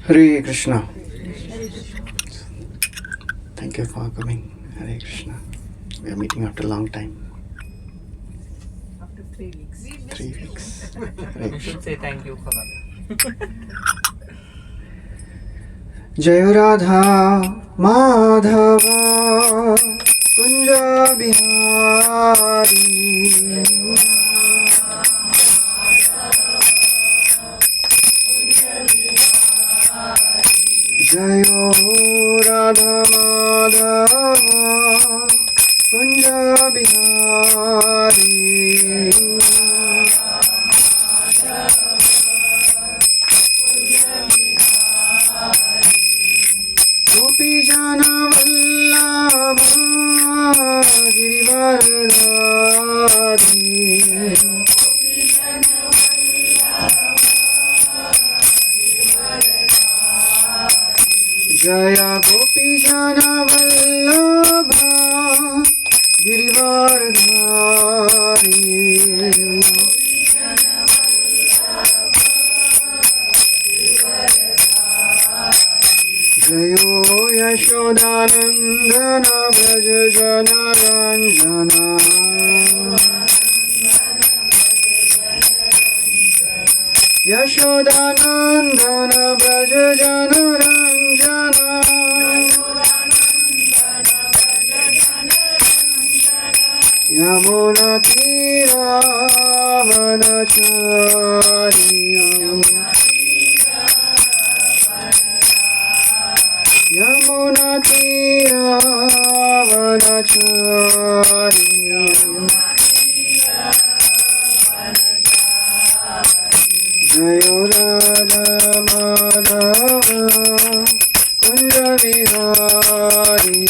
Hare Krishna. Thank you for coming. Hare Krishna. We are meeting after a long time. After 3 weeks. 3 weeks. Hare You Krishna. should say thank you for that. Jai Radha Madhava Kunja Bihari Jai Radha Madhava Kunja Bihari Gopi Jana Vallabha Girivaradhari Jaya Gopi Jana Vallabha Girivaradhari Jayo Yashodanandana Braja Jana Ranjana Yashodanandana Braja Jana Ranjana Yamuna Tira Vanachari Yamuna Tira Vanachari Jayo Radha Madhava Kunja Vihari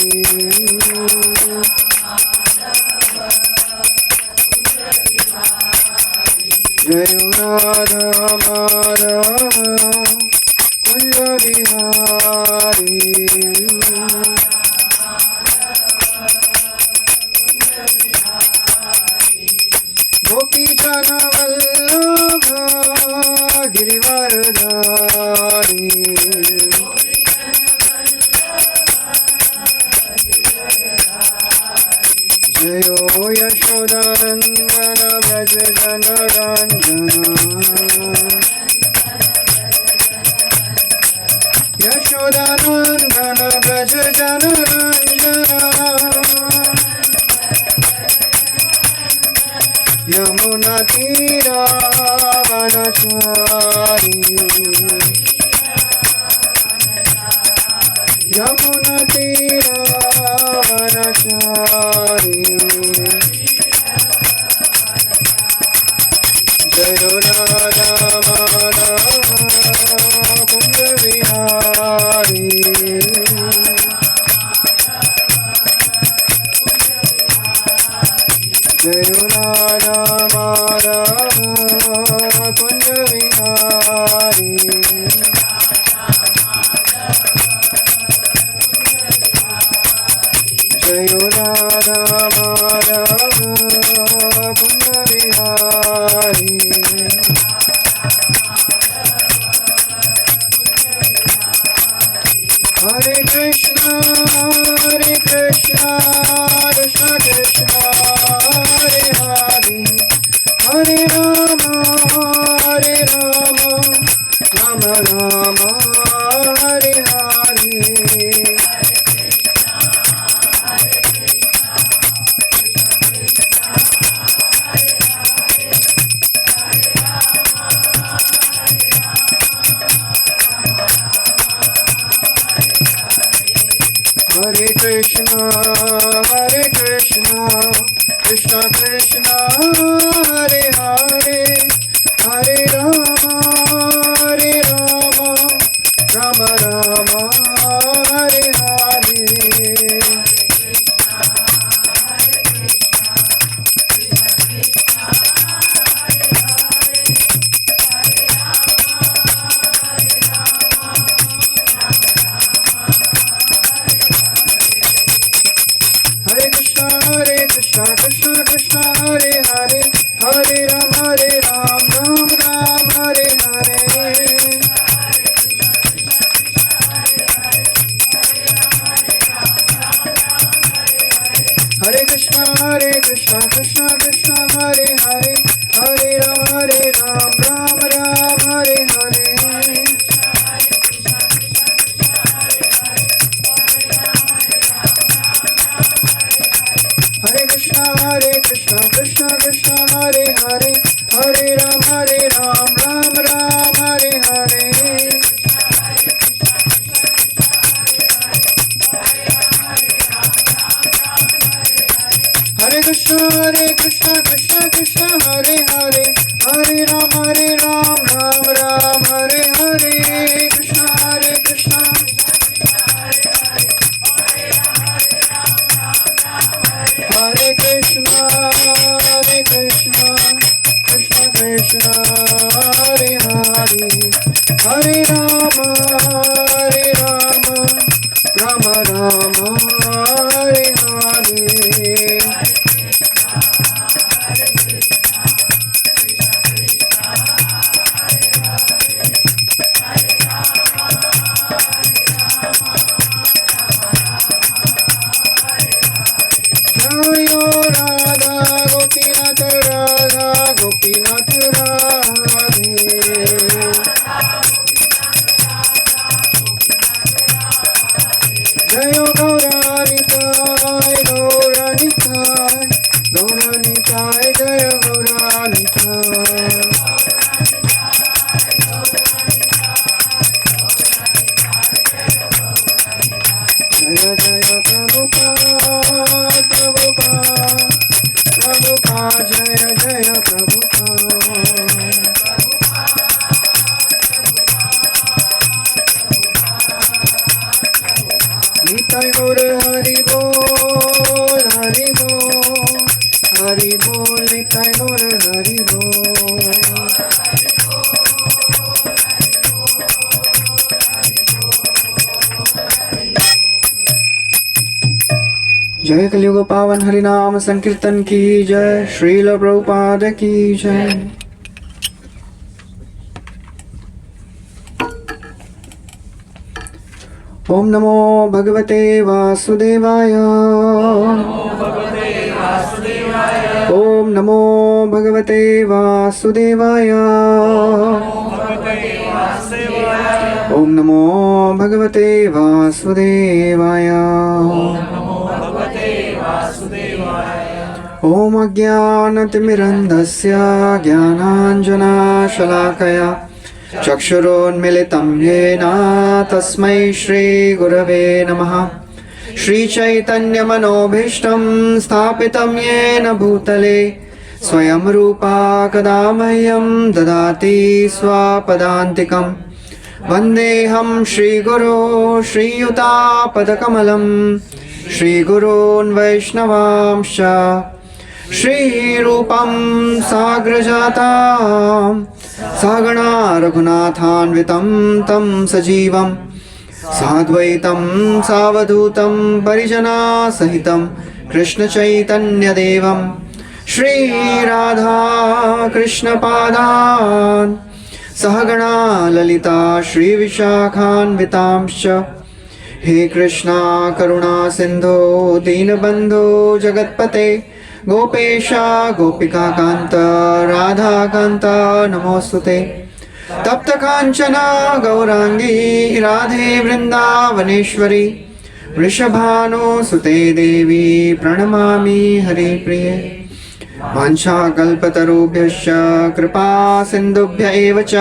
Jayo Radha Madhava Kunja Vihari Gopi Jana Vallabha Girivaradhari Jayo Yashodanandana Braja Jana Ranjana Yashodanandana Braja Jana Ranjana Yamuna Tira Vanachari Yamuna Tira Vanachari Jayo Radha Madhava Kunja Vihari Jayo Radha Madhava Kunja Vihari Jayo Radha Madhava Kunja Vihari Hare Krishna Krishna Krishna Hare Hare Hare Rama Rama Rama Hare Hare Hare Krishna Krishna Krishna Hare Hare Hare Rama Rama Rama Hare Hare Hare Krishna Krishna Krishna Hare Hare Hare Ram Ram Ram Hare Hare Hare Krishna Krishna Krishna Hare Hare, Hare Ram Ram Ram Hare Hare. Hare Krishna Krishna Krishna Hare Hare, Hare Ram Ram Ram Hare Hare. Hare Krishna Krishna Krishna Hare Hare, Hare Ram Ram Ram Hare Hare. Krishna Krishna Hare Krishna Krishna Krishna Hare Hare, Hare Rama Rama Rama Hare Hare. जय कलियुग पावन हरिनाम संकीर्तन की जय, श्रील प्रभुपाद की जय। ओम नमो भगवते वासुदेवाय, ओम नमो भगवते वासुदेवाय, ओम नमो भगवते वासुदेवाय। ओम अज्ञानतिमिरन्धस्य ज्ञानाञ्जनशलाकया चक्षुरोन्मिलितं येन तस्मै श्रीगुरवे नमः। श्रीचैतन्यमनोभीष्टं स्थापितं येन भूतले स्वयं रूपा कदा मह्यं ददाति स्वपदान्तिकम्। वन्देऽहं श्रीगुरो श्रीयुतापदकमलं, श्रीगुरून् वैष्णवांश्च श्रीरूपं साग्रजातां सहगणा रघुनाथान्वितं तं सजीवं साद्वैतं सावधूतं परिजनासहितं कृष्णचैतन्यदेवं श्रीराधा कृष्णपादान् सहगणा ललिता श्रीविशाखान्वितांश्च। हे कृष्णा करुणा सिन्धो दीनबन्धो जगत्पते गोपेशा गोपिका कांत राधा कांत नमोस्तुते। तप्त कांचना गौरांगी राधे वृंदावनेश्वरी वृषभानुसुते देवी प्रणमामि हरिप्रिये। वाञ्छाकल्पतरुभ्यश्च कृपा सिन्धुभ्य एव च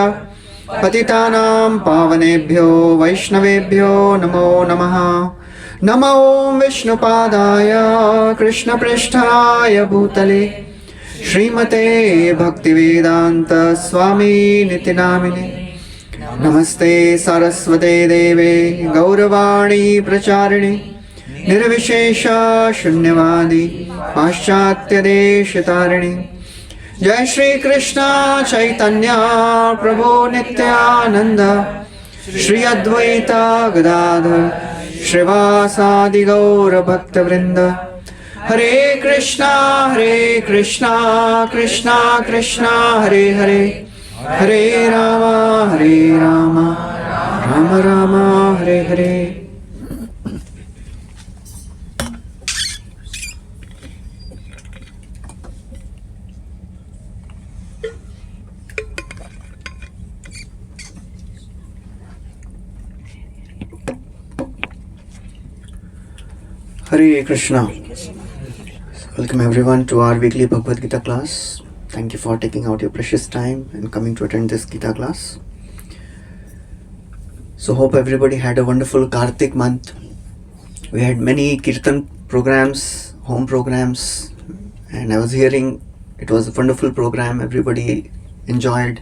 पतितानां पावनेभ्यो वैष्णवेभ्यो नमो नमः। नमो विष्णुपादाय कृष्णपृष्ठाय भूतले श्रीमते भक्तिवेदांत स्वामी निति नामिने। नमस्ते सरस्वते देवे गौरवाणी प्रचारिणे निर्विशेष शून्यवादी पाश्चात्य देशतारिणे। जय श्री कृष्ण चैतन्य प्रभु नित्यानंद श्री अद्वैत गदाधर श्रीवासादि गौर भक्तवृंद। हरे कृष्णा कृष्णा कृष्णा हरे हरे, हरे Ram Ram Ram Hare Hare. Hare Krishna. Welcome everyone to our weekly Bhagwat Gita class. Thank you for taking out your precious time and coming to attend this Gita class. So hope everybody had a wonderful Kartik month. We had many Kirtan programs, home programs, and I was hearing it was a wonderful program. Everybody enjoyed.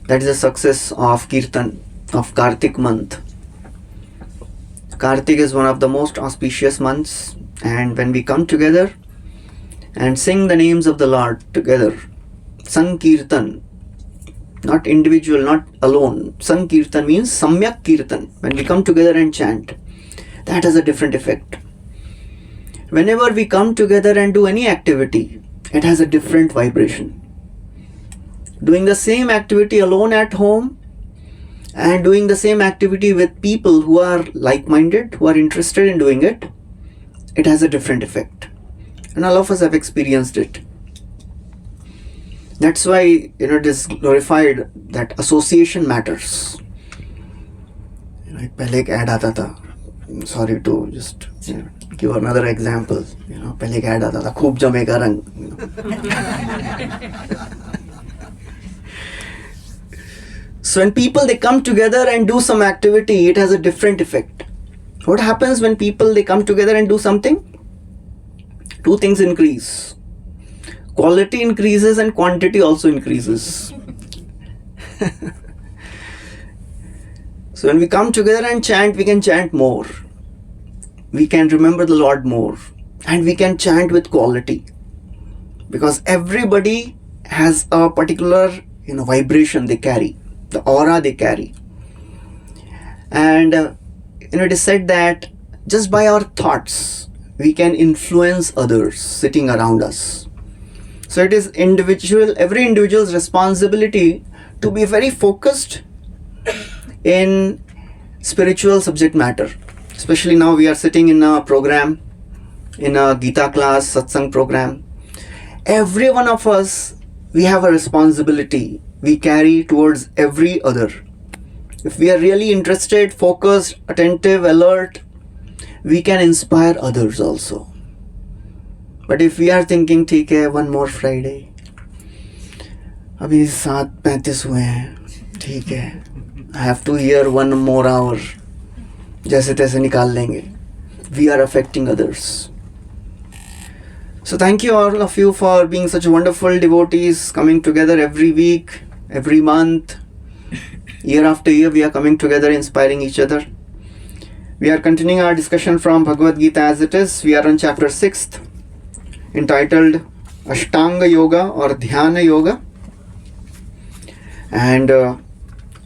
That is the success of Kirtan of Kartik month. Kartik is one of the most auspicious months, and when we come together and sing the names of the Lord together, Sankirtan, not individual, not alone. Sankirtan means Samyak Kirtan. When we come together and chant, that has a different effect. Whenever we come together and do any activity, it has a different vibration. Doing the same activity alone at home and doing the same activity with people who are like-minded, who are interested in doing it, it has a different effect. And all of us have experienced it. That's why, it is glorified that association matters. पहले एक ad आता था. Sorry to just give another example. पहले एक ad आता था. खूब जमेगा रंग. So when people they come together and do some activity, it has a different effect. What happens when people they come together and do something? Two things increase. Quality increases and quantity also increases. So when we come together and chant, we can chant more. We can remember the Lord more. And we can chant with quality. Because everybody has a particular vibration they carry. The aura they carry. And it is said that just by our thoughts, we can influence others sitting around us. So it is every individual's responsibility to be very focused in spiritual subject matter. Especially now we are sitting in a program, in a Gita class, satsang program. Every one of us, we have a responsibility we carry towards every other. If we are really interested, focused, attentive, alert, we can inspire others also. But if we are thinking, ठीक है, one more Friday, अभी 7:35 हुए हैं, ठीक है, I have to hear one more hour, जैसे तैसे निकाल लेंगे. We are affecting others. So thank you all of you for being such wonderful devotees, coming together every week, every month, year after year we are coming together inspiring each other. We are continuing our discussion from Bhagwat Gita as it is. We are on chapter 6th, entitled Ashtanga Yoga or Dhyana Yoga. And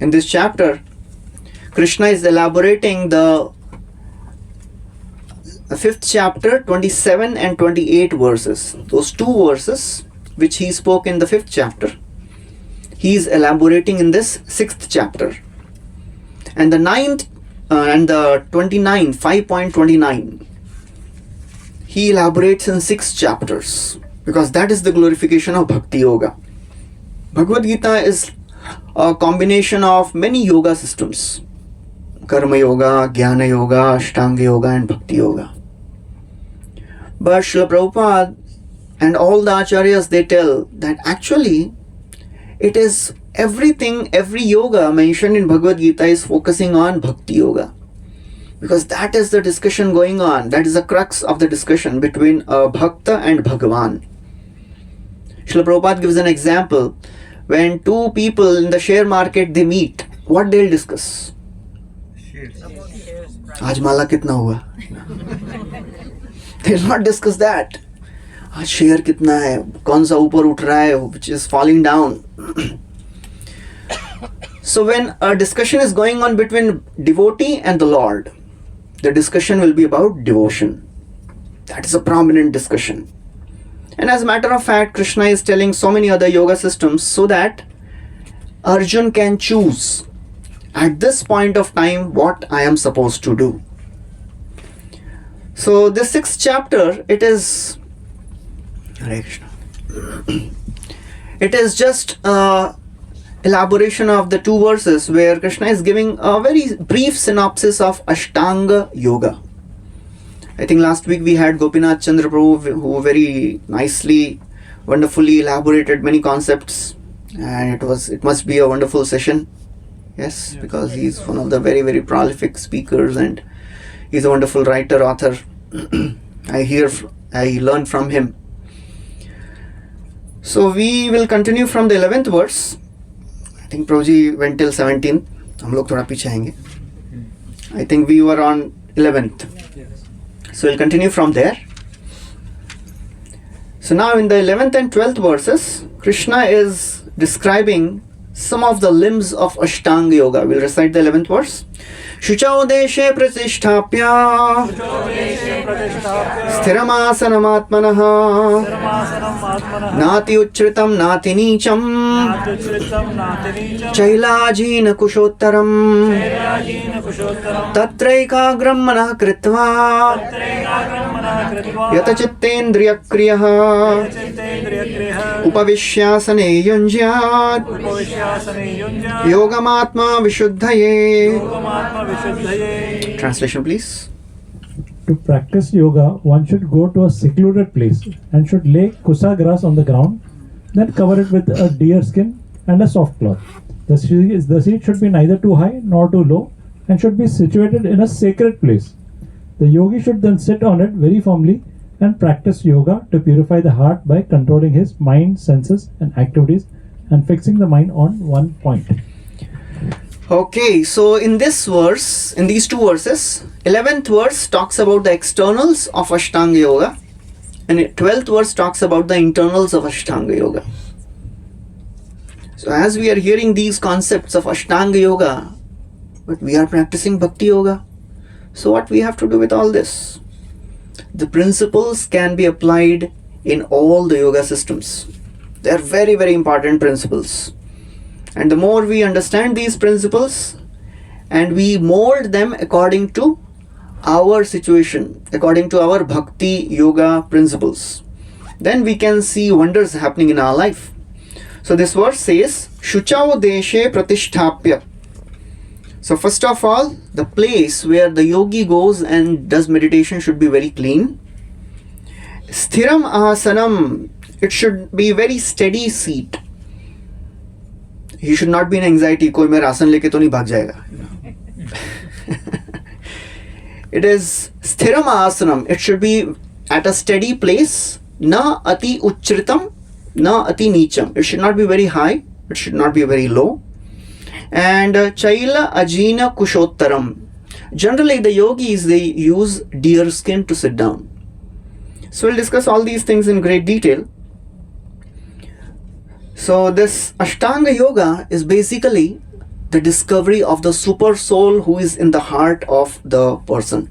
in this chapter, Krishna is elaborating the 5th chapter, 27 and 28 verses. Those two verses which he spoke in the 5th chapter, he is elaborating in this 6th chapter. And the 9th and the 29, 5.29, he elaborates in 6 chapters, because that is the glorification of Bhakti Yoga. Bhagavad Gita is a combination of many yoga systems: Karma Yoga, Jnana Yoga, Ashtanga Yoga and Bhakti Yoga. But Srila Prabhupada and all the acharyas, they tell that actually it is everything, every yoga mentioned in Bhagavad Gita is focusing on Bhakti Yoga. Because that is the discussion going on. That is the crux of the discussion between a Bhakta and Bhagavan. Srila Prabhupada gives an example. When two people in the share market, they meet, what they'll discuss? आज माला कितना हुआ? They'll not discuss that. आज share कितना है? कौन सा ऊपर उठ रहा है? Which is falling down. So when a discussion is going on between devotee and the Lord, the discussion will be about devotion. That is a prominent discussion. And as a matter of fact, Krishna is telling so many other yoga systems so that Arjun can choose at this point of time what I am supposed to do. So the 6th chapter, it is Hare Krishna. It is just elaboration of the 2 verses where Krishna is giving a very brief synopsis of Ashtanga Yoga. I think last week we had Gopinath Chandra Prabhu who very nicely, wonderfully elaborated many concepts, and it must be a wonderful session. Yes, because he's one of the very, very prolific speakers, and he's a wonderful writer, author. I learn from him. So we will continue from the 11th verse. I think Prabhuji went till 17th. हम लोग थोड़ा पीछे आएंगे. I think we were on 11th. So we'll continue from there. So now in the 11th and 12th verses, Krishna is describing some of the limbs of Ashtanga Yoga. We'll recite the 11th verse. Shuchau deshe pratisthapya sthiramasanamaatmanah nati uchritam nati neecham chailajina kushottaram tatraikagram manah kritva yata chittendriya kriyah upavishyasane yunjyat yogamatma vishuddhaye. Translation, please. To practice yoga, one should go to a secluded place and should lay kusa grass on the ground, then cover it with a deer skin and a soft cloth. The seat should be neither too high nor too low and should be situated in a sacred place. The yogi should then sit on it very firmly and practice yoga to purify the heart by controlling his mind, senses and activities and fixing the mind on one point. Okay, so in this verse, in these two verses, 11th verse talks about the externals of Ashtanga Yoga, and 12th verse talks about the internals of Ashtanga Yoga. So as we are hearing these concepts of Ashtanga Yoga, but we are practicing Bhakti Yoga, so what we have to do with all this? The principles can be applied in all the yoga systems. They are very, very important principles. And the more we understand these principles and we mold them according to our situation, according to our bhakti yoga principles, then we can see wonders happening in our life. So this verse says, Shuchau deshe pratisthapya. So first of all, the place where the yogi goes and does meditation should be very clean. Sthiram asanam. It should be very steady seat. He should not be in anxiety. कोई मेरा आसन लेके तो नहीं भाग जाएगा. It is sthiram asanam. It should be at a steady place. Na ati uchritam, na ati neecham. It should not be very high. It should not be very low. And chaila ajina kushottaram. Generally, the yogis, they use deer skin to sit down. So we'll discuss all these things in great detail. So this Ashtanga Yoga is basically the discovery of the super soul who is in the heart of the person.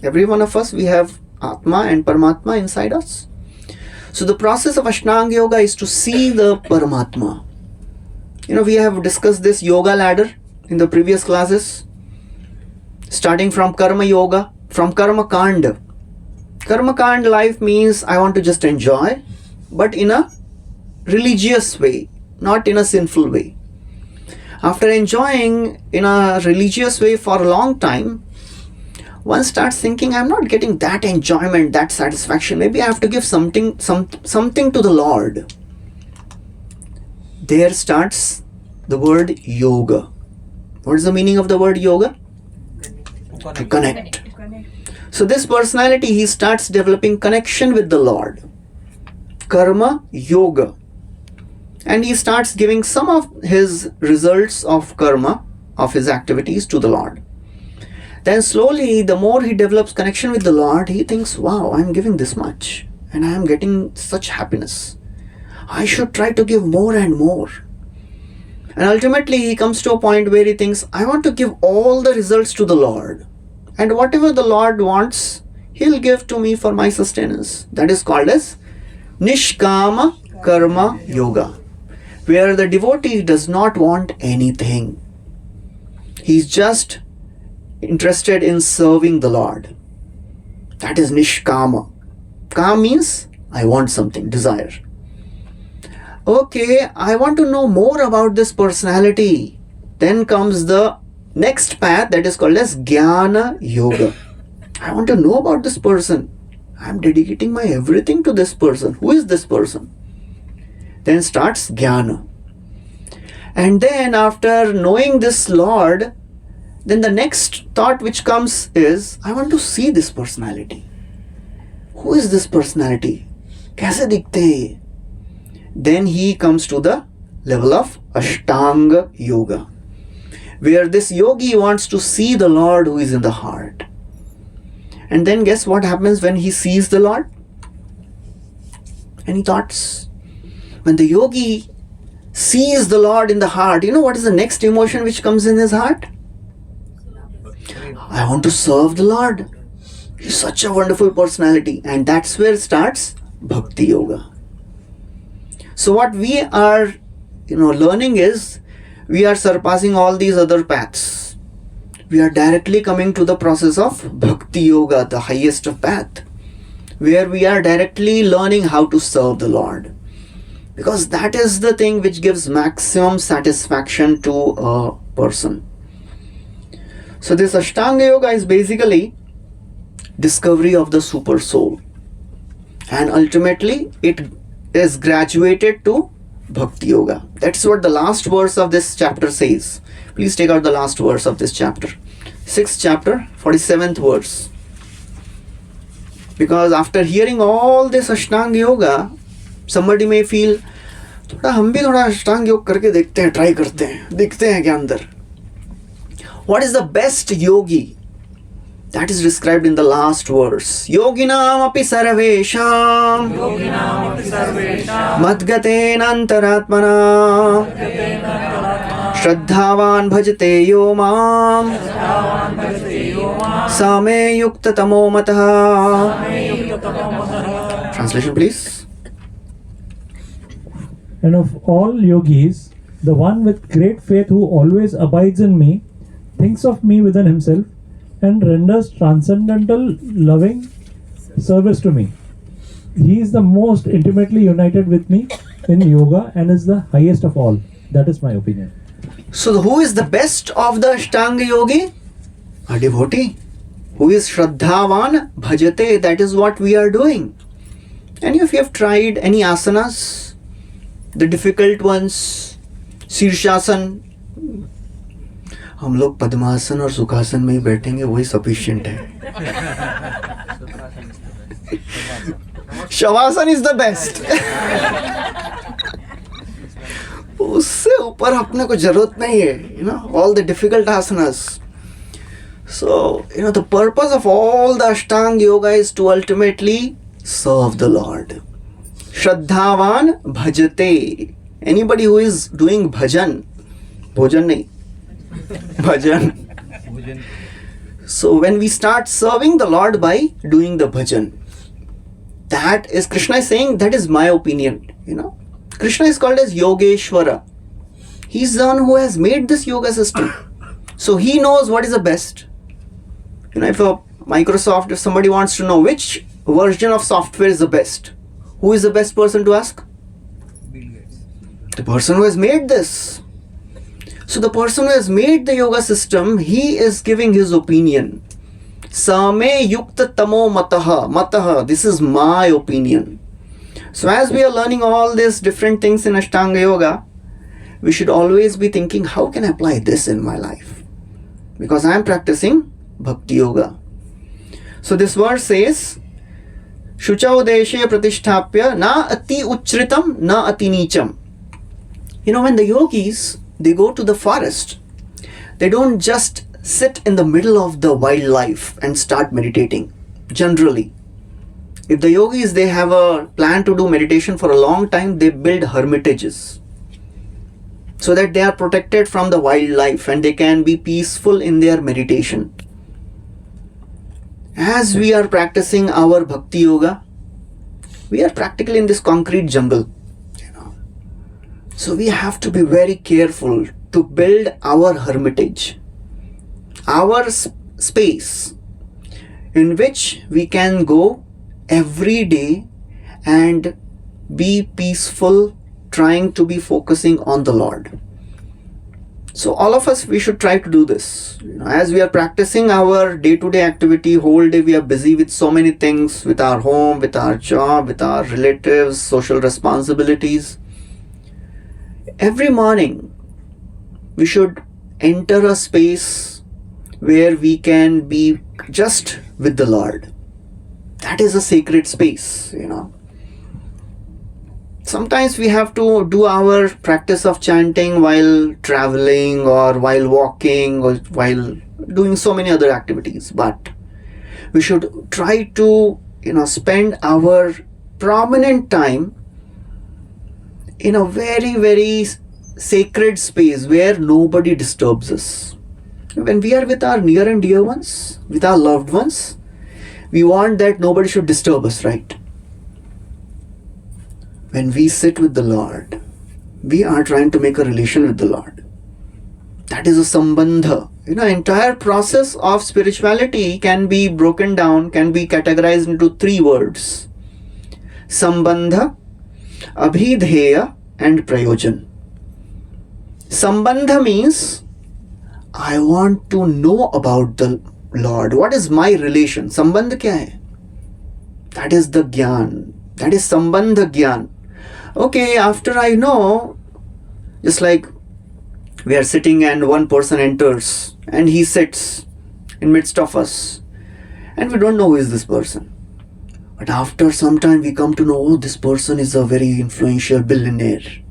Every one of us, we have Atma and Paramatma inside us. So the process of Ashtanga Yoga is to see the Paramatma. We have discussed this yoga ladder in the previous classes, starting from Karma Yoga, from Karma Kanda. Karma Kanda life means I want to just enjoy, but in a religious way, not in a sinful way. After enjoying in a religious way for a long time, one starts thinking, I'm not getting that enjoyment, that satisfaction. Maybe I have to give something to the Lord. There starts the word yoga. What is the meaning of the word yoga? To connect. So this personality, he starts developing connection with the Lord. Karma Yoga. And he starts giving some of his results of karma, of his activities to the Lord. Then slowly, the more he develops connection with the Lord, he thinks, wow, I'm giving this much and I am getting such happiness. I should try to give more and more. And ultimately, he comes to a point where he thinks, I want to give all the results to the Lord. And whatever the Lord wants, He'll give to me for my sustenance. That is called as Nishkama Karma Yoga, where the devotee does not want anything. He's just interested in serving the Lord. That is Nishkama. Kama means I want something, desire. Okay, I want to know more about this personality. Then comes the next path that is called as Jnana Yoga. I want to know about this person. I'm dedicating my everything to this person. Who is this person? Then starts jnana. And then after knowing this Lord, then the next thought which comes is, I want to see this personality. Who is this personality? Kaise dikhte hain ye? Then he comes to the level of Ashtanga Yoga, where this yogi wants to see the Lord who is in the heart. And then guess what happens when he sees the Lord? Any thoughts? When the yogi sees the Lord in the heart, you know what is the next emotion which comes in his heart? I want to serve the Lord. He's such a wonderful personality. And that's where starts Bhakti Yoga. So what we are, learning is, we are surpassing all these other paths. We are directly coming to the process of Bhakti Yoga, the highest of path, where we are directly learning how to serve the Lord. Because that is the thing which gives maximum satisfaction to a person. So this Ashtanga Yoga is basically discovery of the super soul. And ultimately it is graduated to Bhakti Yoga. That's what the last verse of this chapter says. Please take out the last verse of this chapter. 6th chapter, 47th verse. Because after hearing all this Ashtanga Yoga, somebody may feel, थोड़ा हम भी थोड़ा अष्टांग योग करके देखते हैं, try करते हैं, देखते हैं क्या अंदर. What is the best yogi? That is described in the last verse. Yoginam api sarvesham madgatena antaratmana shraddhavan bhajate yo mam same yukta tamo matah. Translation please. And of all yogis, the one with great faith who always abides in me, thinks of me within himself, and renders transcendental loving service to me. He is the most intimately united with me in yoga and is the highest of all. That is my opinion. So who is the best of the Ashtanga yogi? A devotee. Who is Shraddhavan Bhajate. That is what we are doing. And if you have tried any asanas, the difficult ones, Shirshasana, हम लोग पद्मासन और सुखासन में ही बैठेंगे, वही sufficient है. Shavasana is the best. उससे ऊपर अपने को जरूरत नहीं है. All the difficult asanas. So the purpose of all the Ashtanga Yoga is to ultimately serve the Lord. Shraddhavan bhajate. Anybody who is doing bhajan, bhojan nahi, bhajan. So when we start serving the Lord by doing the bhajan, that is, Krishna is saying, that is my opinion. Krishna is called as Yogeshwara. He's the one who has made this yoga system. So he knows what is the best. If Microsoft, if somebody wants to know which version of software is the best, who is the best person to ask? Bill Gates. The person who has made this. So the person who has made the yoga system, he is giving his opinion. Same yukta tamo mataha. Mataha, this is my opinion. So as we are learning all these different things in Ashtanga Yoga, we should always be thinking, how can I apply this in my life? Because I am practicing Bhakti Yoga. So this verse says, Shuchau deshe pratisthapya na ati uchritam na ati nicham. When the yogis, they go to the forest, they don't just sit in the middle of the wildlife and start meditating. Generally, if the yogis, they have a plan to do meditation for a long time, they build hermitages so that they are protected from the wildlife and they can be peaceful in their meditation. As we are practicing our Bhakti Yoga, we are practically in this concrete jungle. So we have to be very careful to build our hermitage, our space in which we can go every day and be peaceful, trying to be focusing on the Lord. So all of us, we should try to do this. As we are practicing our day-to-day activity, whole day we are busy with so many things, with our home, with our job, with our relatives, social responsibilities. Every morning, we should enter a space where we can be just with the Lord. That is a sacred space, Sometimes we have to do our practice of chanting while traveling or while walking or while doing so many other activities. But we should try to, spend our prominent time in a very, very sacred space where nobody disturbs us. When we are with our near and dear ones, with our loved ones, we want that nobody should disturb us, right? When we sit with the Lord, we are trying to make a relation with the Lord. That is a sambandha. Entire process of spirituality can be broken down, can be categorized into 3 words. Sambandha, abhidheya and prayojan. Sambandha means I want to know about the Lord. What is my relation? Sambandha kya hai? That is the gyan. That is sambandha gyan. Okay, after I know, just like we are sitting and one person enters and he sits in midst of us and we don't know who is this person. But after some time we come to know, oh, this person is a very influential billionaire.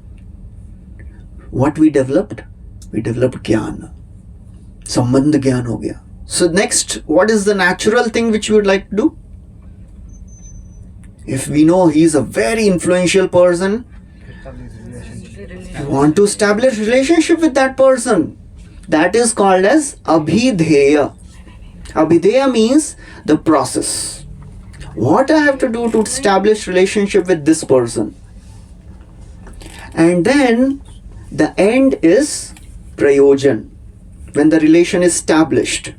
What we developed? We developed jnana. Sambandha gyan ho gaya. So next, what is the natural thing which we would like to do? If we know he is a very influential person, we want to establish relationship with that person. That is called as abhidheya. Abhidheya means the process. What I have to do to establish relationship with this person. And then the end is prayojan, when the relation is established.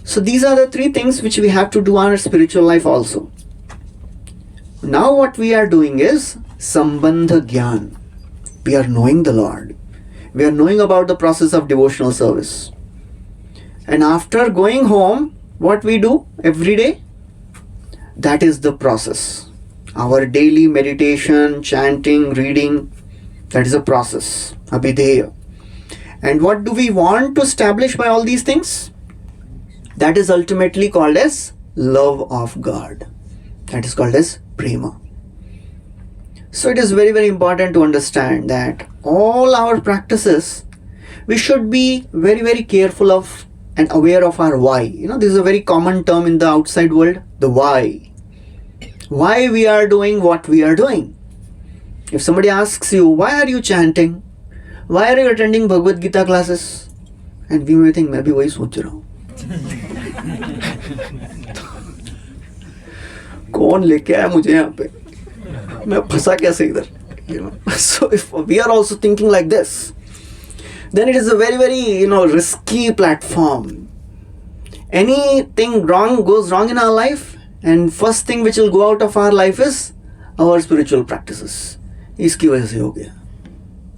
So these are the 3 things which we have to do in our spiritual life also. Now what we are doing is sambandha gyan. We are knowing the Lord. We are knowing about the process of devotional service. And after going home, what we do every day? That is the process. Our daily meditation, chanting, reading, that is a process. Abhidheya. And what do we want to establish by all these things? That is ultimately called as love of God. That is called as prema. So it is very, very important to understand that all our practices, we should be very, very careful of and aware of our why. This is a very common term in the outside world, the why. Why we are doing what we are doing. If somebody asks you, why are you chanting? Why are you attending Bhagwat Gita classes? And we may think, मैं भी वही सोच रहा हूँ. कौन लेके आया मुझे यहाँ पे? मैं फंसा कैसे इधर? So if we are also thinking like this, then it is a very, very, risky platform. Anything wrong goes wrong in our life, and first thing which will go out of our life is our spiritual practices. इसकी वजह से हो गया.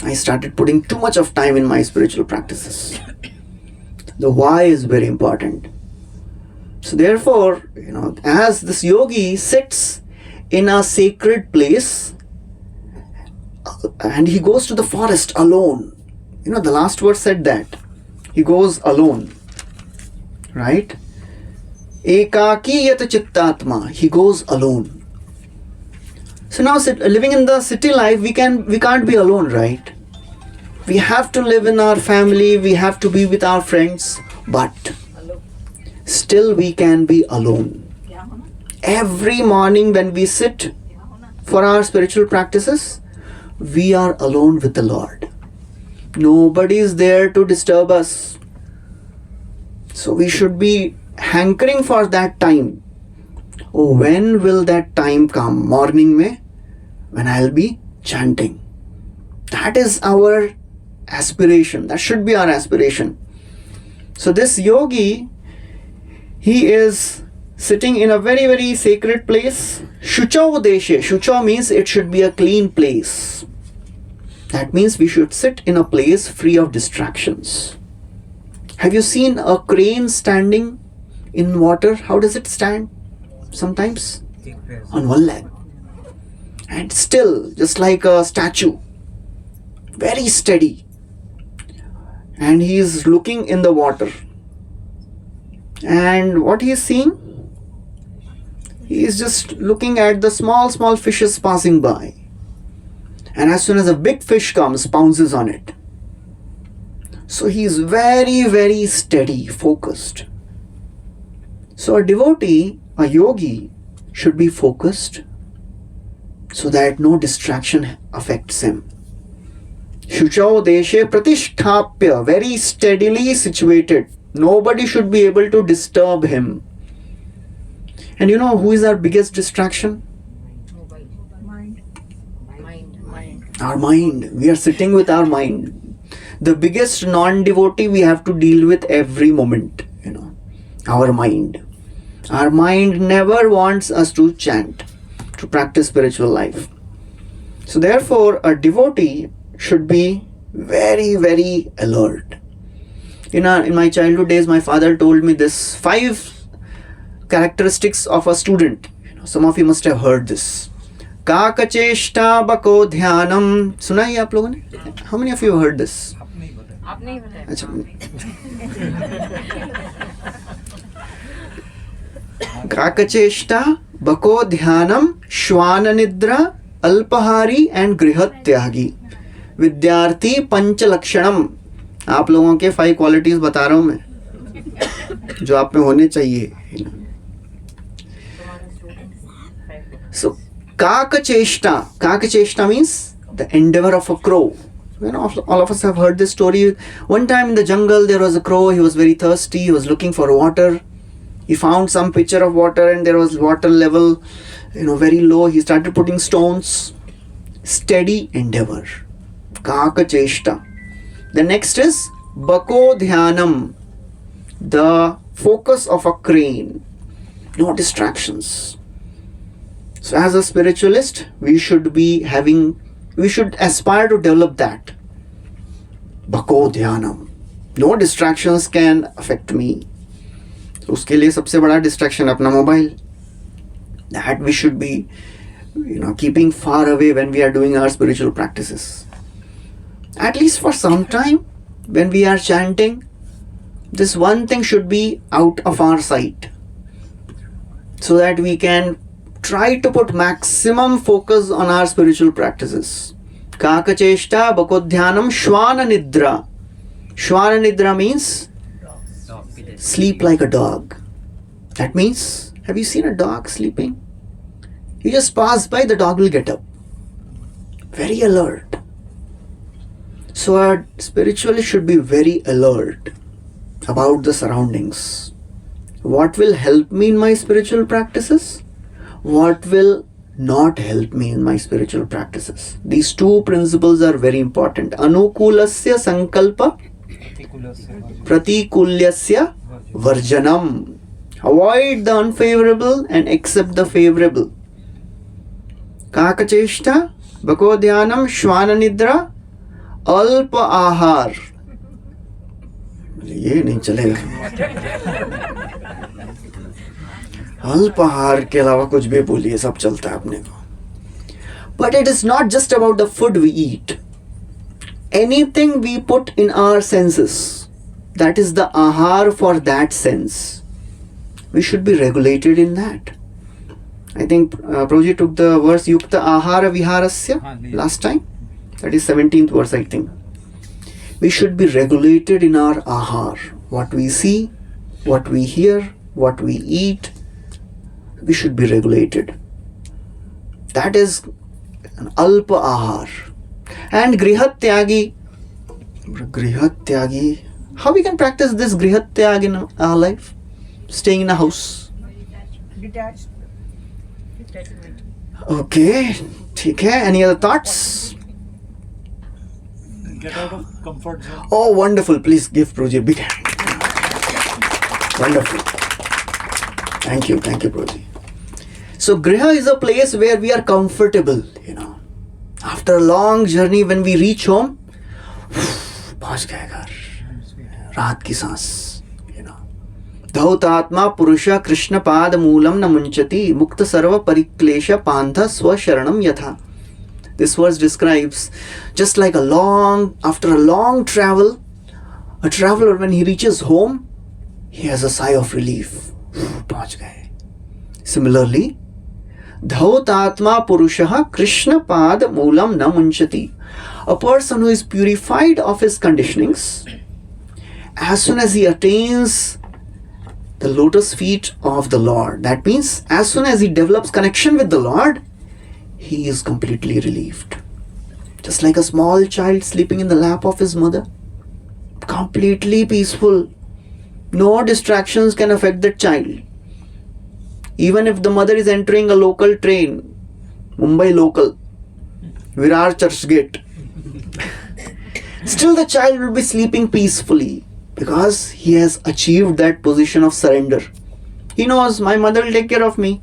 I started putting too much of time in my spiritual practices. The why is very important. So therefore, as this yogi sits in a sacred place and he goes to the forest alone. The last verse said that. He goes alone. Right? Ekaki yat chittatma. He goes alone. So now living in the city life, we can't be alone, right? We have to live in our family, we have to be with our friends, but still we can be alone. Every morning when we sit for our spiritual practices, we are alone with the Lord. Nobody is there to disturb us. So we should be hankering for that time. Oh, when will that time come? Morning mein, when I'll be chanting. That is our aspiration. That should be our aspiration. So this yogi, he is sitting in a very, very sacred place. Shucho deshe. Shucho means it should be a clean place. That means we should sit in a place free of distractions. Have you seen a crane standing in water? How does it stand? Sometimes on one leg. And still, just like a statue. Very steady. And he is looking in the water. And what he is seeing? He is just looking at the small fishes passing by. And as soon as a big fish comes, pounces on it. So he is very steady, focused. So a devotee, a yogi, should be focused so that no distraction affects him. Shuchau deshe pratisthapya, very steadily situated. Nobody should be able to disturb him. And you know who is our biggest distraction? Our mind. We are sitting with our mind. The biggest non-devotee we have to deal with every moment, our mind. Our mind never wants us to chant, to practice spiritual life. So therefore, a devotee should be very alert. In my childhood days, my father told me this 5 characteristics of a student. Some of you must have heard this. Kakacheshta bako dhyanam. Suna hai aap logon ne? How many of you have heard this? आपने ही बताया। अच्छा। Kakacheshta bako dhyanam shwana nidra अल्पहारी and गृहत्यागी विद्यार्थी पंच लक्षणम. आप लोगों के 5 क्वालिटीज बता रहा हूं मैं, जो आप में होने चाहिए. So Kakacheshta means the endeavor of a crow. All of us have heard this story. One time in the jungle there was a crow. He was very thirsty. He was looking for water. He found some pitcher of water and there was water level very low. He started putting stones. Steady endeavor. Kakacheshta. The next is Bako Dhyanam. The focus of a crane. No distractions. So as a spiritualist, we should aspire to develop that. Bhako dhyanam. No distractions can affect me. So उसके लिए सबसे बड़ा distraction अपना mobile. That we should be, keeping far away when we are doing our spiritual practices. At least for some time, when we are chanting, this one thing should be out of our sight, so that we can try to put maximum focus on our spiritual practices. Kakacheshta bhakodhyanam shwana nidra. Shwana nidra means sleep like a dog. That means, have you seen a dog sleeping? You just pass by, the dog will get up. Very alert. So our spiritualist should be very alert about the surroundings. What will help me in my spiritual practices? What will not help me in my spiritual practices? These 2 principles are very important. Anukulasya sankalpa, pratikulyasya varjanam. Avoid the unfavorable and accept the favorable. Kakacheshta, bhakodhyanam, shwana nidra, alpa ahar. ये नहीं चलेगा. अल्पाहार के अलावा कुछ भी बोलिए, सब चलता है अपने को. But it is not just about the food we eat. Anything we put in our senses, that is the ahar for that sense. We should be regulated in that. I think Prabhuji took the verse Yukta Ahara Viharasya last time. That is 17th verse, I think. We should be regulated in our ahar. What we see, what we hear, what we eat, we should be regulated. That is an alpa ahar. And grihatyagi. Grihatyagi. How we can practice this grihatyagi in our life? Staying in a house. Detachment. Okay. ठीक है. Any other thoughts? Get out of comfort zone. Oh, wonderful. Please give Prabhuji a big hand. Wonderful. Thank you, Prabhuji. So, Griha is a place where we are comfortable, after a long journey, when we reach home, पहुंच गए घर, रात की सांस, धौतात्मा पुरुष कृष्ण पाद मूलम न मुंचति मुक्त सर्व परिक्लेश पांथ स्व शरणम यथा. This verse describes just like after a long travel, a traveler, when he reaches home, he has a sigh of relief. पहुंच गए. Similarly, dhautatma purushah krishna pad moolam na munchati. A person who is purified of his conditionings, as soon as he attains the lotus feet of the Lord, that means as soon as he develops connection with the Lord, he is completely relieved. Just like a small child sleeping in the lap of his mother, completely peaceful. No distractions can affect that child. Even if the mother is entering a local train, Mumbai local, Virar Church Gate, still the child will be sleeping peacefully because he has achieved that position of surrender. He knows my mother will take care of me.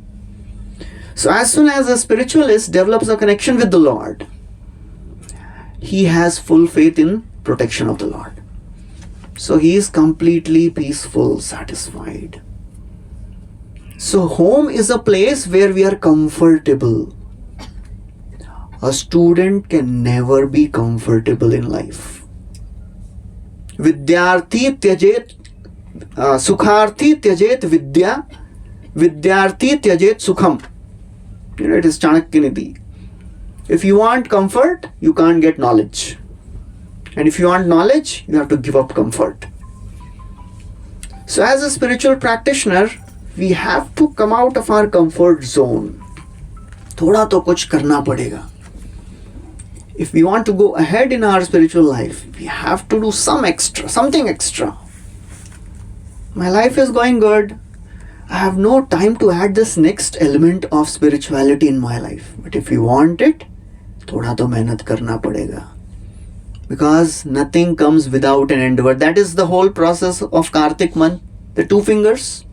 So as soon as a spiritualist develops a connection with the Lord, he has full faith in protection of the Lord. So he is completely peaceful, satisfied. So home is a place where we are comfortable. A student can never be comfortable in life. Vidyarthi tyajet sukharthi tyajet vidya, vidyarthi tyajet sukham. It is Chanakya Nidhi. If you want comfort, you can't get knowledge. And if you want knowledge, you have to give up comfort. So as a spiritual practitioner, we have to come out of our comfort zone. थोड़ा तो कुछ करना पड़ेगा. If we want to go ahead in our spiritual life, we have to do something extra. My life is going good. I have no time to add this next element of spirituality in my life. But if you want it, थोड़ा तो मेहनत करना पड़ेगा. Because nothing comes without an endeavor. That is the whole process of Kartik month. The 2 fingers.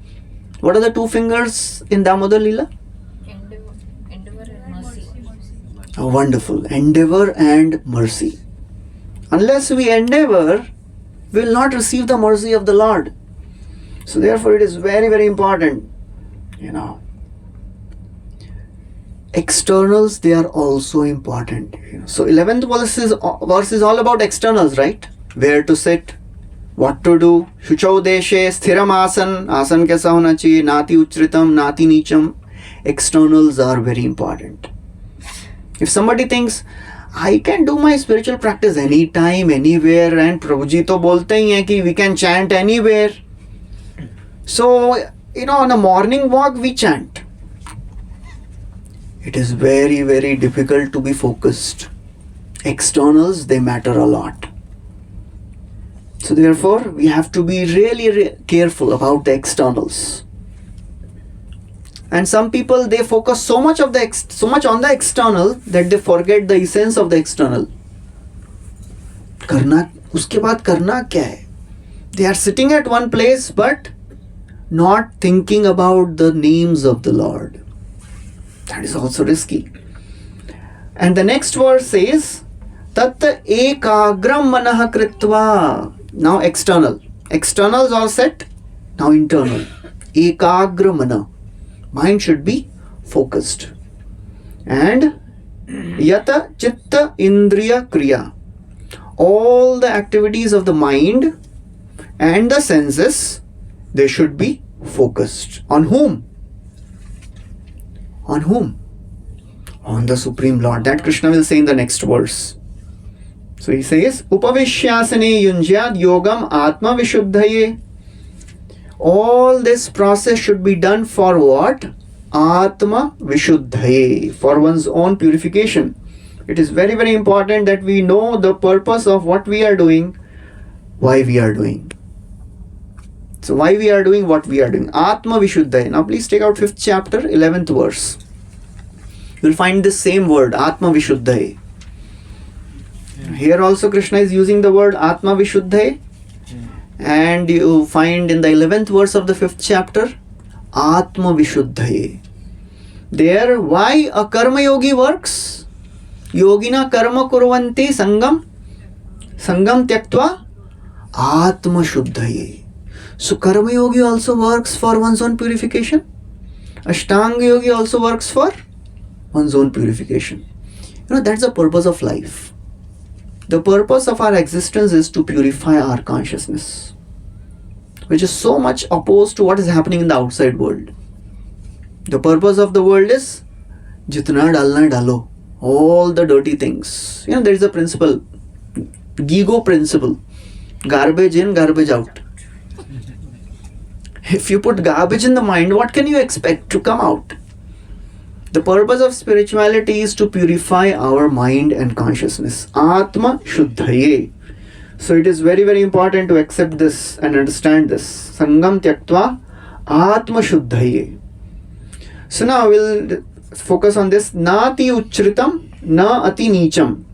What are the 2 fingers in Damodar Leela? Endeavor and mercy. Oh, wonderful. Endeavor and mercy. Unless we endeavor, we will not receive the mercy of the Lord. So therefore it is very, very important. Externals, they are also important. So 11th verse is all about externals, right? Where to sit, what to do. Shuchau deshe, sthiram asan kaisa hona chahiye, nati uchritam, nati nicham. Externals are very important. If somebody thinks, I can do my spiritual practice anytime, anywhere, and Prabhuji to bolte hi hai ki we can chant anywhere. So, on a morning walk we chant. It is very, very difficult to be focused. Externals, they matter a lot. So therefore, we have to be really careful about the externals. And some people, they focus so much on the external that they forget the essence of the external. Uske baad karna kya hai? They are sitting at one place but not thinking about the names of the Lord. That is also risky. And the next verse says, Tatta ekagram manah kritva. Now external. Externals are set. Now internal. Ekagra mana. Mind should be focused. And yata chitta indriya kriya. All the activities of the mind and the senses, they should be focused. On whom? On whom? On the Supreme Lord. That Krishna will say in the next verse. So he says, Upavishyasane yunjyad yogam atma vishuddhaye. All this process should be done for what? Atma vishuddhaye. For one's own purification. It is very, very important that we know the purpose of what we are doing, why we are doing. So why we are doing what we are doing. Atma vishuddhaye. Now please take out 5th chapter, 11th verse. You will find this same word, Atma vishuddhaye. Here also Krishna is using the word Atma vishuddhaye. And you find in the 11th verse of the 5th chapter, Atma vishuddhaye. There, why a karma yogi works? Yogina karma kurvanti sangam tyaktva atma shuddhaye. So karma yogi also works for one's own purification. Ashtanga yogi also works for one's own purification. That's the purpose of life. The purpose of our existence is to purify our consciousness, which is so much opposed to what is happening in the outside world. The purpose of the world is jitna dalna dalo, all the dirty things. There is a principle, Gigo principle, garbage in, garbage out. If you put garbage in the mind, what can you expect to come out? The purpose of spirituality is to purify our mind and consciousness. Atma shuddhaye. So it is very, very important to accept this and understand this. Sangam tyaktva atma shuddhaye. So now we'll focus on this. Nati uchritam na ati nicham.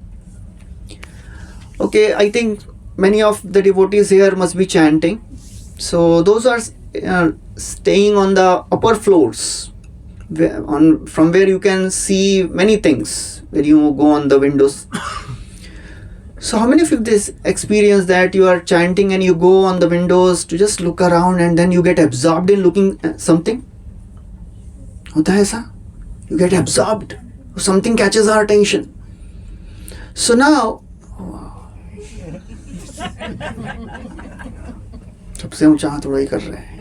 Okay, I think many of the devotees here must be chanting. So those are staying on the upper floors, from where you can see many things, where you go on the windows. So how many of you this experience that you are chanting and you go on the windows to just look around and then you get absorbed in looking at something? Hota hai aisa? You get absorbed. Something catches our attention. So now, सबसे ऊंचा हाथ उड़ाई कर रहे हैं.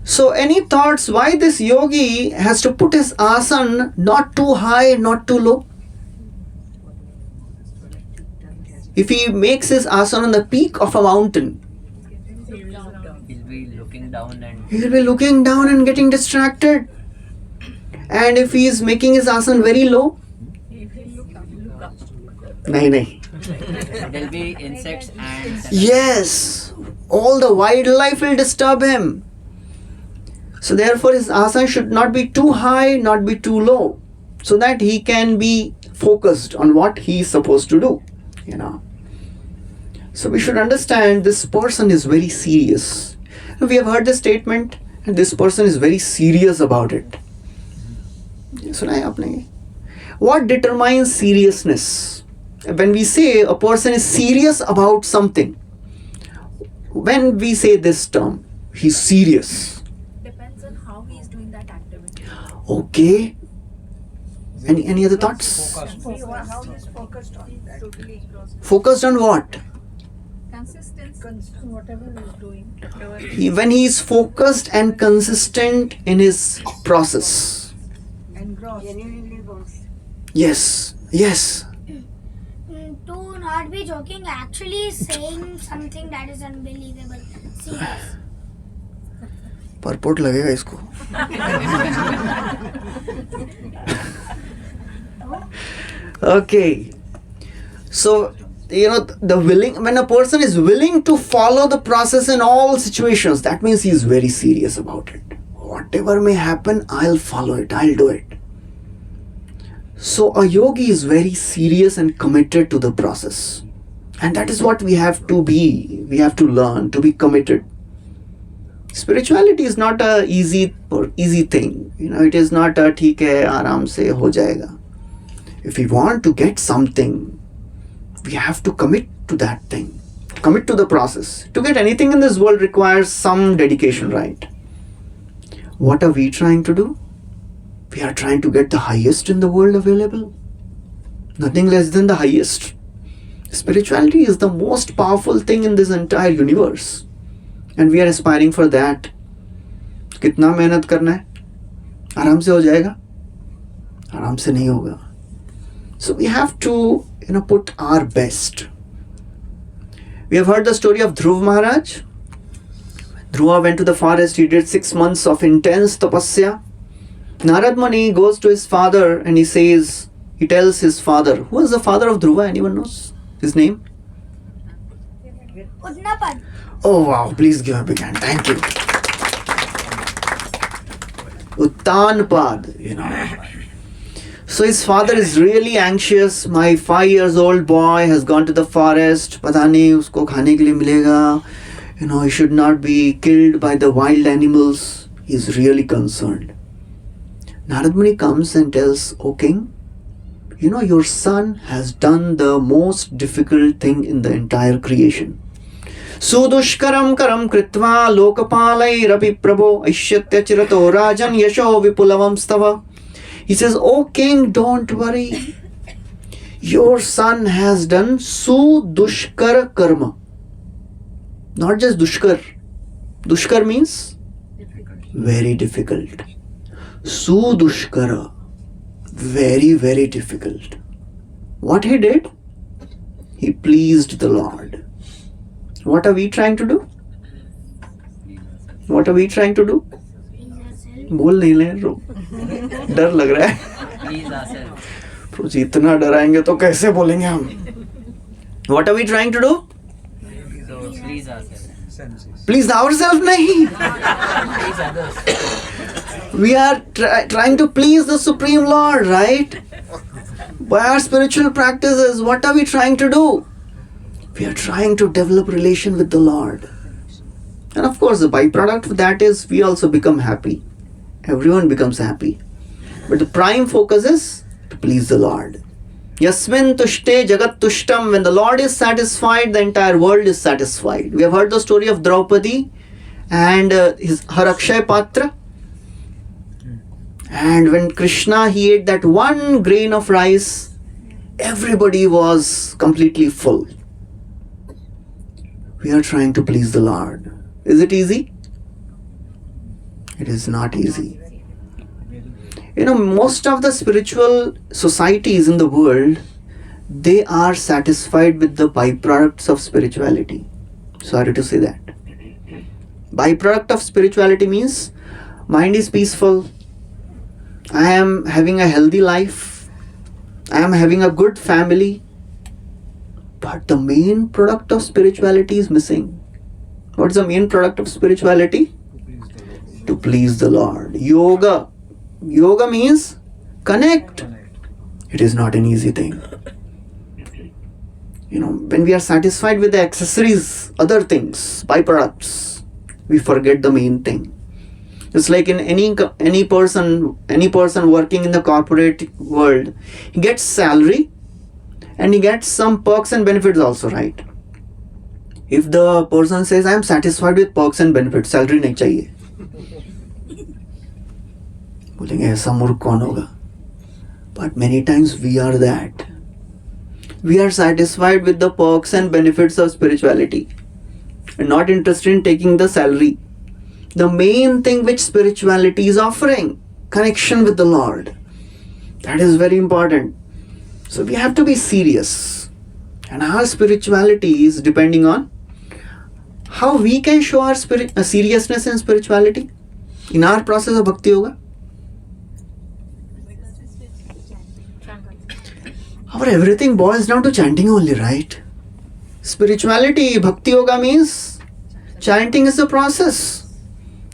So any thoughts why this yogi has to put his asana not too high, not too low? If he makes his asana on the peak of a mountain, He'll be looking down and he will be looking down and getting distracted. And if he is making his asana very low, nahi. there'll be insects and Yes, all the wildlife will disturb him. So therefore his asana should not be too high, not be too low, so that he can be focused on what he is supposed to do. So we should understand this person is very serious. We have heard this statement and this person is very serious about it. Sunaya aapne? What determines seriousness? When we say a person is serious about something, when we say this term, he's serious. Depends on how he is doing that activity. Okay. Any other thoughts? How he is focused on that. Focused on what? Consistency. Whatever he is doing. When he is focused and consistent in his process. And gross. Genuinely gross. Yes. To not be joking, actually saying something that is unbelievable. Serious. Purport लगेगा इसको. Okay. So, when a person is willing to follow the process in all situations, that means he is very serious about it. Whatever may happen, I'll follow it, I'll do it. So a yogi is very serious and committed to the process. And that is what we have to be. We have to learn to be committed. Spirituality is not a easy thing. It is not a theek hai, aaram se ho jayega. If we want to get something, we have to commit to that thing. Commit to the process. To get anything in this world requires some dedication, right? What are we trying to do? We are trying to get the highest in the world available. Nothing less than the highest. Spirituality is the most powerful thing in this entire universe. And we are aspiring for that. कितना मेहनत करना है? आराम से हो जाएगा? आराम से नहीं होगा. So we have to, put our best. We have heard the story of Dhruv Maharaj. Dhruva went to the forest. He did 6 months of intense tapasya. Narad Muni goes to his father and he tells his father. Who was the father of Dhruva? Anyone knows his name? Utnapad. Oh wow, please give a big hand. Thank you. Uttanpad, So his father is really anxious. My 5 years old boy has gone to the forest. Pata nahi usko khane ke liye milega. He should not be killed by the wild animals. He's really concerned. Narad Muni comes and tells, O king, you know, your son has done the most difficult thing in the entire creation. Sudushkaram karam kritva lokapalairapi prabho aishyatya chirato rajan yasho vipulavam stava. He says, O king, don't worry. Your son has done sudushkar karma. Not just dushkar. Dushkar means very difficult. Sudushkara. Very, very difficult. What he did? He pleased the Lord. What are we trying to do? What are we trying to do? बोल नहीं ले रो डर लग रहा है Please ourselves. तो जितना डराएंगे तो कैसे बोलेंगे हम? What are we trying to do? So please ourselves. Please ourselves नहीं. Please others. We are trying to please the Supreme Lord, right? By our spiritual practices, what are we trying to do? We are trying to develop relation with the Lord. And of course, the byproduct of that is we also become happy. Everyone becomes happy. But the prime focus is to please the Lord. Yasmin tushte jagat tushtam. When the Lord is satisfied, the entire world is satisfied. We have heard the story of Draupadi and her Akshay Patra. And when Krishna, he ate that one grain of rice, everybody was completely full. We are trying to please the Lord. Is it easy? It is not easy. You know, most of the spiritual societies in the world, they are satisfied with the byproducts of spirituality. Sorry to say that. Byproduct of spirituality means mind is peaceful. I am having a healthy life. I am having a good family. But the main product of spirituality is missing. What is the main product of spirituality? To please the Lord. Yoga. Yoga means connect. It is not an easy thing. You know, when we are satisfied with the accessories, other things, byproducts, we forget the main thing. It's like in any person working in the corporate world, he gets salary and he gets some perks and benefits also, right? If the person says, I am satisfied with perks and benefits, salary nahi chahiye. बोलेंगे ऐसा मूर्ख कौन होगा? But many times we are that. We are satisfied with the perks and benefits of spirituality and not interested in taking the salary. The main thing which spirituality is offering, connection with the Lord. That is very important. So we have to be serious. And our spirituality is depending on how we can show our seriousness in spirituality in our process of bhakti yoga. Our everything boils down to chanting only, right? Spirituality, bhakti yoga means chanting is the process.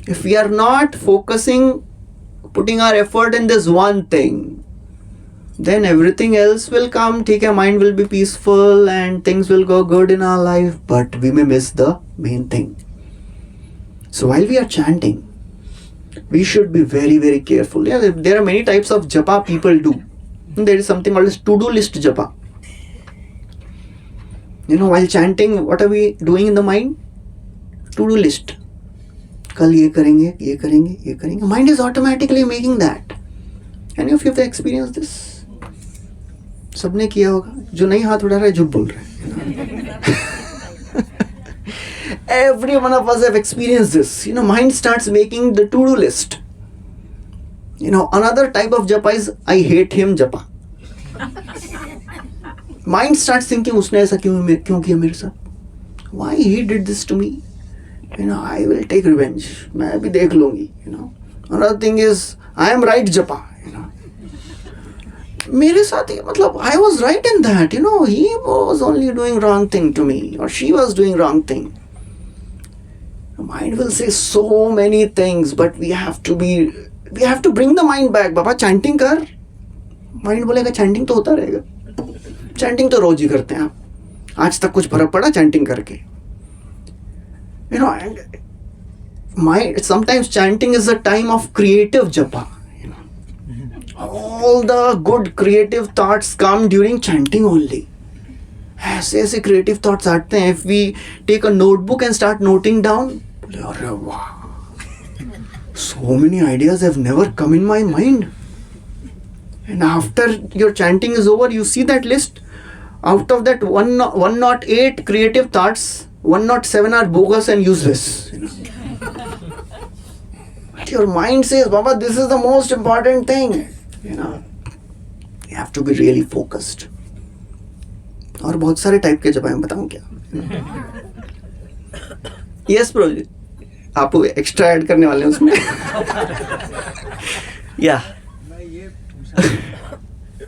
If we are not focusing, putting our effort in this one thing, then everything else will come. Okay, mind will be peaceful and things will go good in our life, but we may miss the main thing. So while we are chanting, we should be very, very careful. Yeah, there are many types of japa people do. There is something called as to-do list japa. You know, while chanting, what are we doing in the mind? To-do list. कल ये करेंगे, ये करेंगे, ये करेंगे. Mind is automatically making that. Any of you have experienced this? सबने किया होगा. जो नहीं हाथ उठा रहा है, झूठ बोल रहा है. Every one of us have experienced this. You know, mind starts making the to-do list. You know, another type of japa is I hate him japa. Mind starts thinking उसने ऐसा क्यों किया मेरे साथ? Why he did this to me? You know, I will take revenge. मैं भी देख लूँगी. You know, another thing is I am right japa. You know, मेरे साथ ही मतलब I was right in that. You know, he was only doing wrong thing to me or she was doing wrong thing. Mind will say so many things, but we have to bring the mind back. Baba chanting कर. Mind बोलेगा chanting तो होता रहेगा. Chanting तो रोज ही करते हैं आप. आज तक कुछ फर्क पड़ा chanting करके. You know, and sometimes chanting is a time of creative japa. You know, all the good creative thoughts come during chanting only. ऐसे ऐसे creative thoughts आते हैं. If we take a notebook and start noting down, अरे वाह, so many ideas have never come in my mind. And after your chanting is over, you see that list. Out of that 108 creative thoughts, 107 are bogus and useless. But your mind says, Baba, this is the most important thing. You have to be really focused. और बहुत सारे type के जब मैं बताऊं क्या? Yes pro जी, आप extra add करने वाले हैं उसमें? या मैं ये पूछा,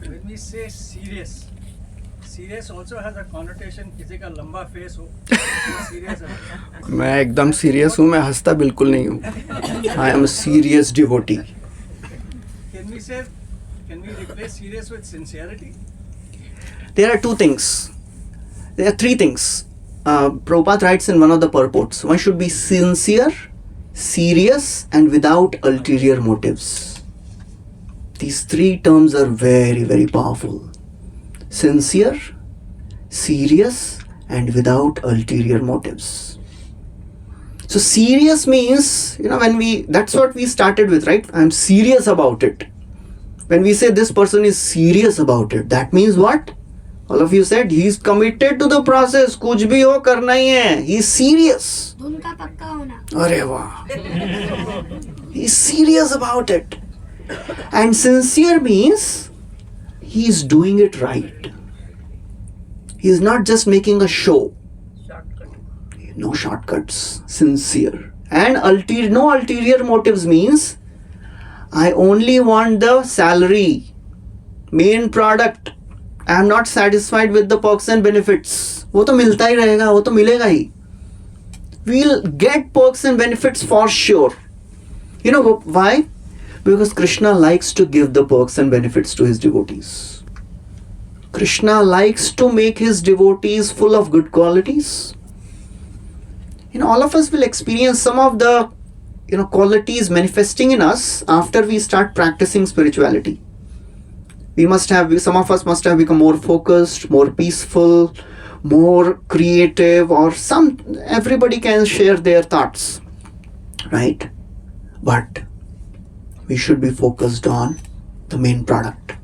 when we say serious also has a connotation, किसी का लंबा फेस हो, serious है. मैं एकदम सीरियस हूँ, मैं हंसता बिल्कुल नहीं हूँ. I am serious devotee. Can we replace serious with sincerity? There are two things. There are three things. Prabhupada writes in one of the purports, one should be sincere, serious, and without ulterior motives. These three terms are very, very powerful. Sincere, serious, and without ulterior motives. So serious means, that's what we started with, right? I'm serious about it. When we say this person is serious about it, that means what? All of you said he's committed to the process. कुछ भी हो करना ही है. He's serious. धुन का पक्का होना. अरे वाह. He's serious about it. And sincere means he's doing it right. He's not just making a show. No shortcuts. Sincere. And no ulterior motives means I only want the salary, main product. I am not satisfied with the perks and benefits. वो तो मिलता ही रहेगा, वो तो मिलेगा ही. We'll get perks and benefits for sure. You know why? Because Krishna likes to give the perks and benefits to his devotees. Krishna likes to make his devotees full of good qualities. All of us will experience some of the qualities manifesting in us after we start practicing spirituality. Some of us must have become more focused, more peaceful, more creative, or everybody can share their thoughts, right? But we should be focused on the main product.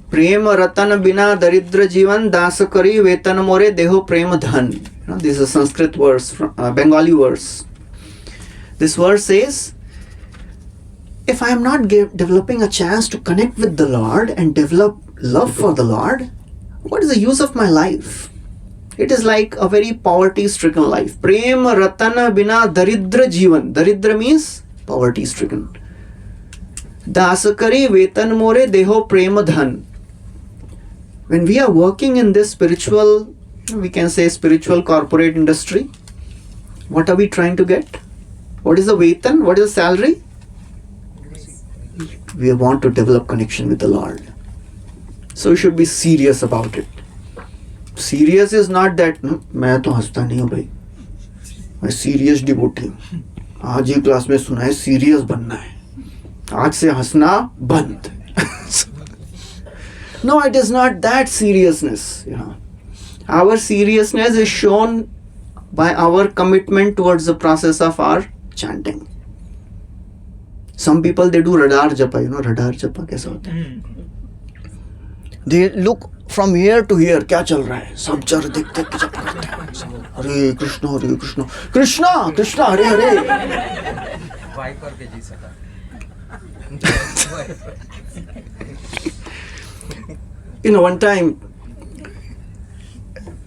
Prem ratan bina daridra jivan das kari vetan more deho prem dhan. This is a Sanskrit verse, Bengali verse. This verse says, if I am not developing a chance to connect with the Lord and develop love for the Lord, what is the use of my life? It is like a very poverty-stricken life. Prem ratana bina daridra jivan. Daridra means poverty-stricken. Dasakari vetan more deho prem dhan. When we are working in this spiritual, we can say spiritual corporate industry, what are we trying to get? What is the vetan? What is the salary? We want to develop connection with the Lord. So we should be serious about it. Serious is not that, मैं तो हंसता नहीं हूँ भाई. मैं serious devotee हूँ. आज ही class में सुना है serious बनना है. आज से हंसना बंद. No, it is not that seriousness. Our seriousness is shown by our commitment towards the process of our chanting. Some people, they do radar japa. Radar japa कैसा होता है? They look from here to here. क्या चल रहा है? सब जर देख देख के जप करते हैं. हरे कृष्णा कृष्णा कृष्णा हरे हरे. वाई करके जी सका. One time,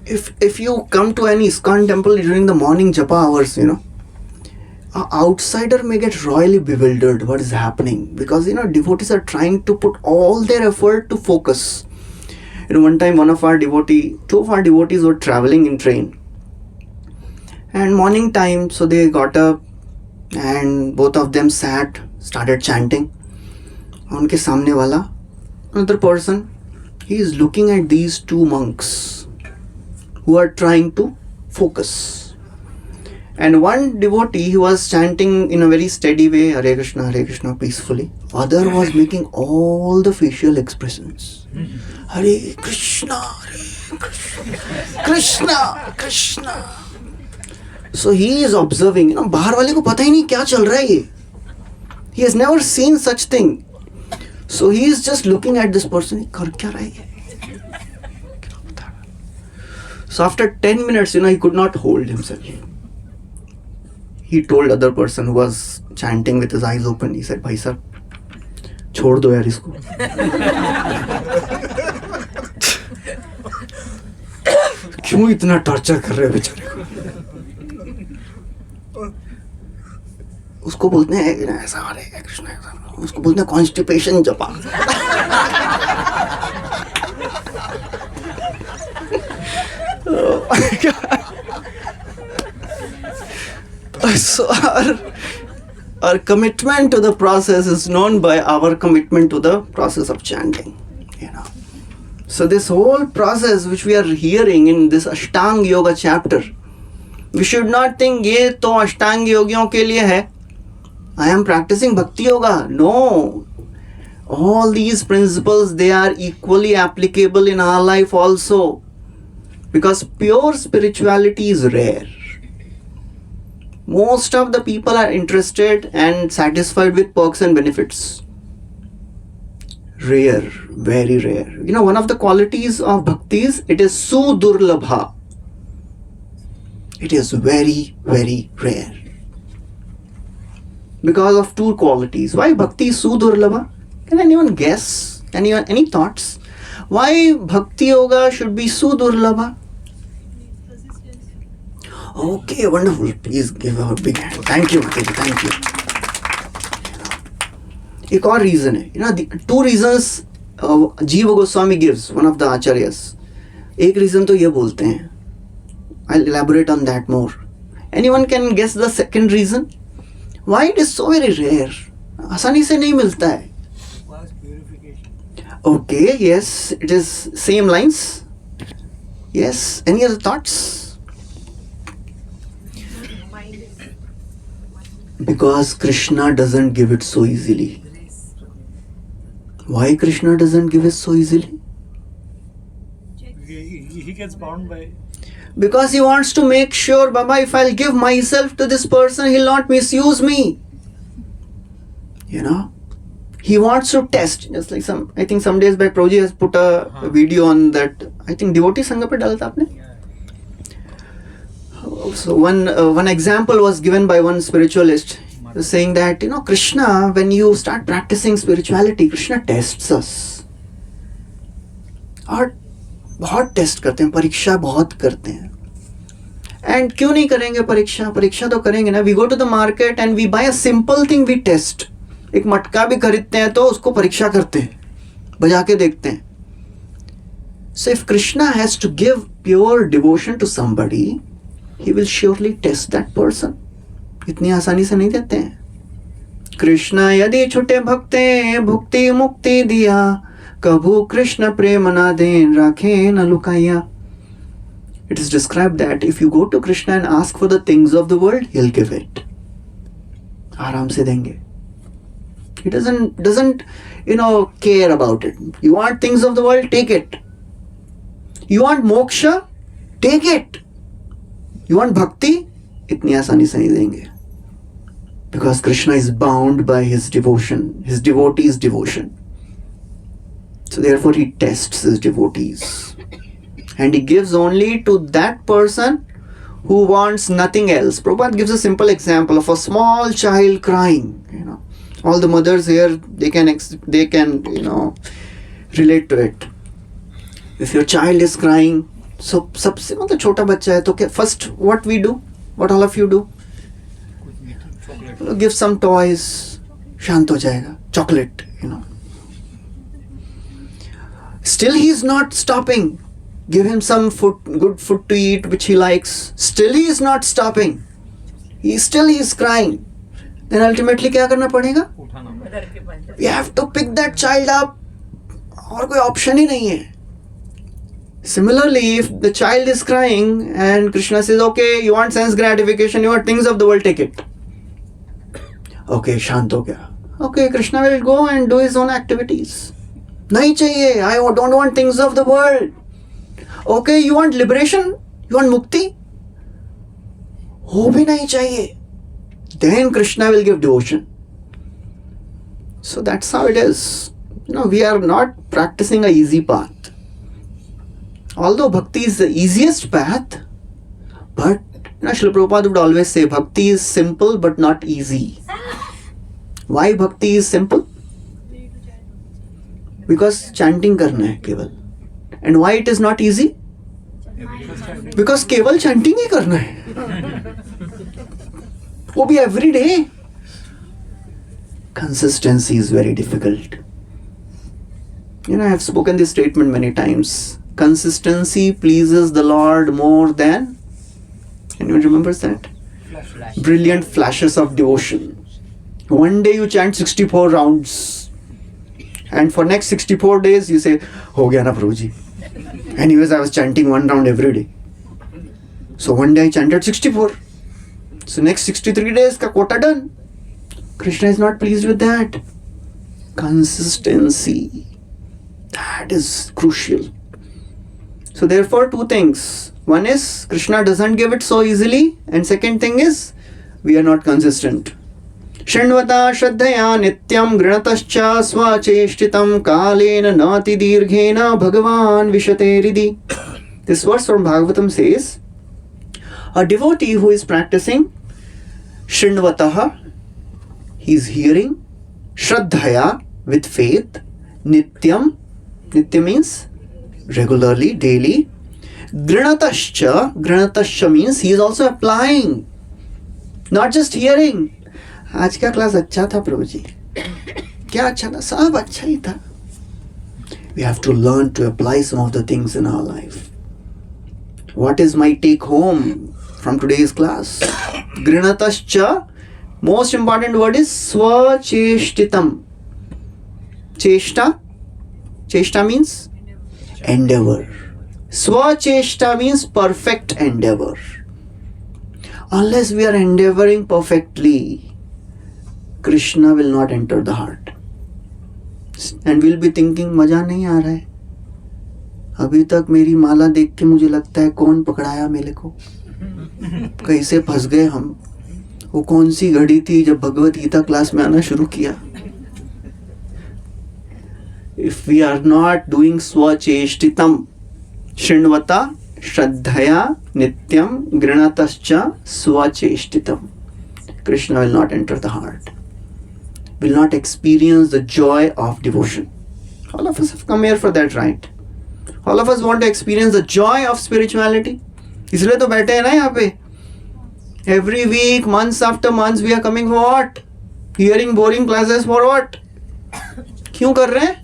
if you come to any ISKCON temple during the morning japa hours, an outsider may get royally bewildered what is happening, because devotees are trying to put all their effort to focus. One time two of our devotees were traveling in train, and morning time, so they got up and both of them started chanting. Unke samne wala, another person, he is looking at these two monks who are trying to focus. And one devotee, he was chanting in a very steady way, Hare Krishna, peacefully. Other was making all the facial expressions. Hare Krishna, Krishna, Krishna. So he is observing, बाहर वाले को पता ही नहीं क्या चल रहा है ये. He has never seen such thing. So he is just looking at this person. कर क्या रहा है ये? So after 10 minutes, he could not hold himself. He told other person who was chanting with his eyes open, he said, भाई साहब, छोड़ दो यार इसको. क्यों इतना टॉर्चर कर रहे हो बेचारे को? उसको बोलते हैं ऐसा हरे कृष्ण, उसको बोलते हैं कॉन्स्टिपेशन जपा. So our commitment to the process is known by our commitment to the process of chanting. So this whole process which we are hearing in this Ashtanga Yoga chapter, we should not think ये तो अष्टांग योगियों के लिए है. I am practicing Bhakti Yoga. No. All these principles, they are equally applicable in our life also. Because pure spirituality is rare. Most of the people are interested and satisfied with perks and benefits. Rare, very rare. One of the qualities of bhakti is it is sudurlabha. It is very, very rare. Because of two qualities. Why bhakti is sudurlabha? Can anyone guess? Any thoughts? Why bhakti yoga should be sudurlabha? Okay, wonderful. Please give a big hand. Thank you, Mataji. Thank you. एक और reason है. Two reasons Jiva Goswami gives, one of the acharyas. एक reason तो ये बोलते हैं. I'll elaborate on that more. Anyone can guess the second reason? Why it is so very rare? आसानी से नहीं मिलता है. Okay, yes, it is same lines. Yes, any other thoughts? Because Krishna doesn't give it so easily. Why Krishna doesn't give it so easily? He gets bound by... Because he wants to make sure, Baba, if I'll give myself to this person, he'll not misuse me. He wants to test. Just like I think some days back, Prabhuji has put a video on that. I think devotee sangha pe dala tha aapne. So one example was given by one spiritualist, saying that Krishna, when you start practicing spirituality, Krishna tests us. और बहुत test करते हैं, परीक्षा बहुत करते हैं. And क्यों नहीं करेंगे परीक्षा तो करेंगे ना. We go to the market and we buy a simple thing, we test. एक मटका भी खरीदते हैं तो उसको परीक्षा करते हैं, बजा के देखते हैं. So if Krishna has to give pure devotion to somebody, he will surely test that person. इतनी आसानी से नहीं देते हैं. कृष्णा यदि छुटे भक्ते भुक्ति मुक्ति दिया, कभू कृष्ण प्रेम ना देन राखे न लुकाया. It is described that if you go to Krishna and ask for the things of the world, he'll give it. आराम से देंगे. He doesn't care about it. You want things of the world, take it. You want moksha, take it. You want bhakti? इतनी आसानी से नहीं देंगे. Because Krishna is bound by his devotion, his devotees' devotion. So therefore he tests his devotees. And he gives only to that person who wants nothing else. Prabhupada gives a simple example of a small child crying. All the mothers here, they can relate to it. If your child is crying, so सबसे मतलब छोटा बच्चा है तो क्या first what we do, what all of you do, give some toys, शांत हो जाएगा, chocolate, still he is not stopping. Give him some good food to eat which he likes, still he is not stopping. He is crying. Then ultimately क्या करना पड़ेगा? We have to pick that child up. और कोई option ही नहीं है. Similarly, if the child is crying and Krishna says, okay, you want sense gratification, you want things of the world, take it. Okay, shant ho gaya. Okay, Krishna will go and do his own activities. Nahi chahiye, I don't want things of the world. Okay, you want liberation? You want mukti? Ho bhi nahi chahiye. Then Krishna will give devotion. So that's how it is. We are not practicing a easy path. Although bhakti is the easiest path, but Srila Prabhupada would always say bhakti is simple but not easy. Why bhakti is simple? Because chanting karna hai keval. And why it is not easy? Because keval chanting hi karna hai. Wo bhi every day. Consistency is very difficult. I have spoken this statement many times. Consistency pleases the Lord more than, anyone remembers that? Brilliant flashes of devotion. One day you chant 64 rounds, and for next 64 days you say, Ho gaya na Prabhuji. Anyways, I was chanting one round every day. So one day I chanted 64. So next 63 days ka quota done. Krishna is not pleased with that. Consistency. That is crucial. So therefore, two things. One is Krishna doesn't give it so easily, and second thing is we are not consistent. Shrindvata shraddhaya nityam grinatascha swacheshtitam kalena nati dirghena bhagavan vishate ridhi. This verse from Bhagavatam says, a devotee who is practicing Shrindvataha, he is hearing, shraddhaya, with faith, nityam, nitya means regularly, daily. Grinatascha means he is also applying, not just hearing. आज का class अच्छा था प्रभु जी. क्या अच्छा था? सब अच्छा ही था. We have to learn to apply some of the things in our life. What is my take home from today's class? Grinatascha, most important word is swacheshtitam. Cheshta means endeavor. Swacheshta means perfect endeavor. Unless we are endeavoring perfectly, Krishna will not enter the heart. And we'll be thinking, मजा नहीं आ रहा है. अभी तक मेरी माला देख के मुझे लगता है कौन पकड़ाया मेरे को, कैसे फंस गए हम. वो कौन सी घड़ी थी जब भगवत गीता क्लास में आना शुरू किया. If we are not doing swacheshtitam, Shrindvata, Shraddhaya, Nityam, Grinatascha, Swacheshtitam, Krishna will not enter the heart, will not experience the joy of devotion. All of us have come here for that, right? All of us want to experience the joy of spirituality. इसलिए तो बैठे हैं ना यहाँ पे. Every week, months after months, we are coming for what? Hearing boring classes for what? क्यों कर रहे हैं?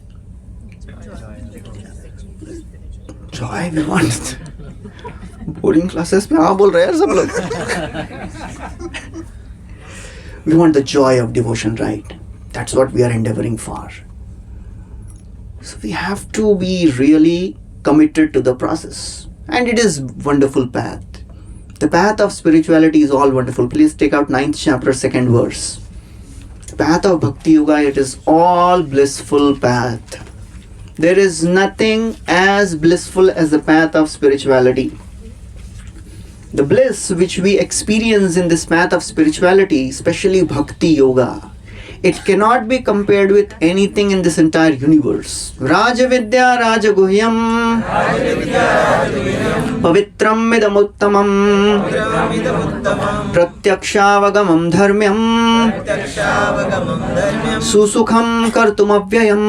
Joy we want. Boring classes पे हाँ बोल रहे हैं सब लोग. We want the joy of devotion, right? That's what we are endeavoring for. So we have to be really committed to the process. And it is wonderful path. The path of spirituality is all wonderful. Please take out 9th chapter, 2nd verse. The path of Bhakti Yoga, it is all blissful path. There is nothing as blissful as the path of spirituality. The bliss which we experience in this path of spirituality, especially Bhakti Yoga, it cannot be compared with anything in this entire universe. Rajavidya Rajaguhyam Pavitram Midamuttamam Pratyakshaavagamam Dharmyam Susukham Kartumavyayam.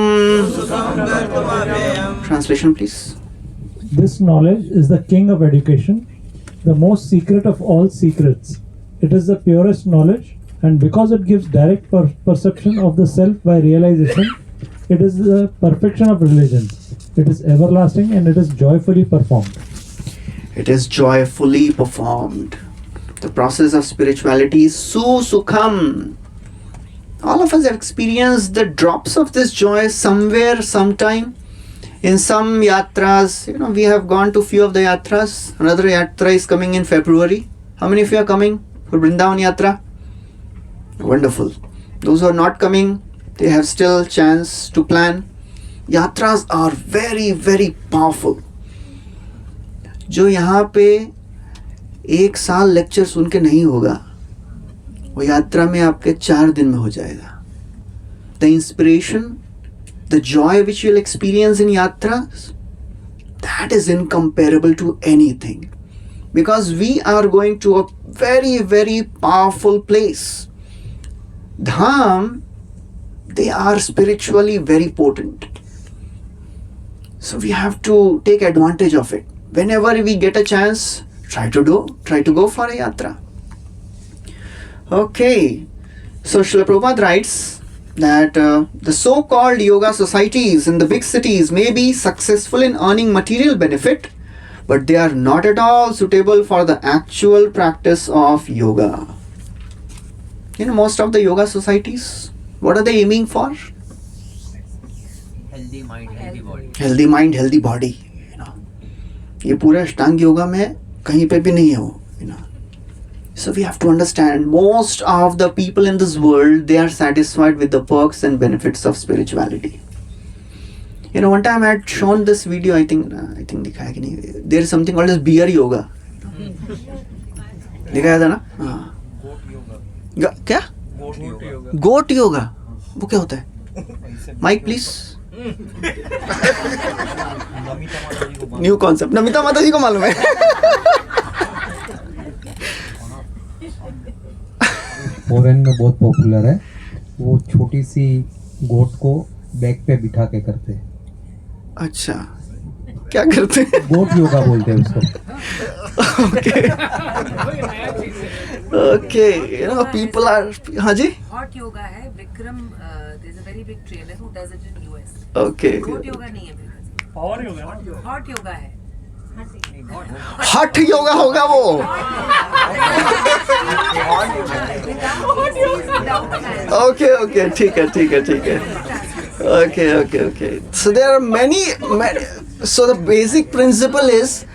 Translation please. This knowledge is the king of education, the most secret of all secrets. It is the purest knowledge, and because it gives direct perception of the self by realization, it is the perfection of religion. It is everlasting and it is joyfully performed. It is joyfully performed. The process of spirituality is sukham. All of us have experienced the drops of this joy somewhere, sometime. In some yatras, we have gone to few of the yatras. Another yatra is coming in February. How many of you are coming for Vrindavan Yatra? Wonderful. Those who are not coming, they have still chance to plan. Yatras are very, very powerful. जो यहाँ पे 1 साल lecture सुन के नहीं होगा, वो यात्रा में आपके 4 दिन में हो जाएगा. The inspiration, the joy which you'll experience in yatras, that is incomparable to anything. Because we are going to a very, very powerful place. Dham, they are spiritually very potent. So we have to take advantage of it. Whenever we get a chance, try to go for a yatra. Okay, so Srila Prabhupada writes that the so-called yoga societies in the big cities may be successful in earning material benefit, but they are not at all suitable for the actual practice of yoga. Most of the yoga societies, what are they aiming for? Healthy mind, healthy body. Healthy mind, healthy body. ये पूरा अष्टांग योगा में कहीं पे भी नहीं है वो. So we have to understand, most of the people in this world, they are satisfied with the perks and benefits of spirituality. One time I had shown this video, I think दिखाया कि नहीं, there is something called as beer yoga. दिखाया था ना? हाँ. क्या? Goat yoga. वो क्या होता है? Mike please. New concept. Namita माता जी को मालूम है. फॉरेन में बहुत पॉपुलर है. वो छोटी सी गोट को बैक पे बिठा के करते हैं. अच्छा, क्या करते हैं? गोट योगा बोलते हैं उसको. Okay, people are. हाँ जी. हॉट योगा है. Vikram, there's a very big trainer who does it in US. Okay. गोट योगा नहीं है. पावर योगा. हॉट योगा है. हठ योगा होगा वो. Okay, ठीक है. Okay. So there are many. So the basic principle is,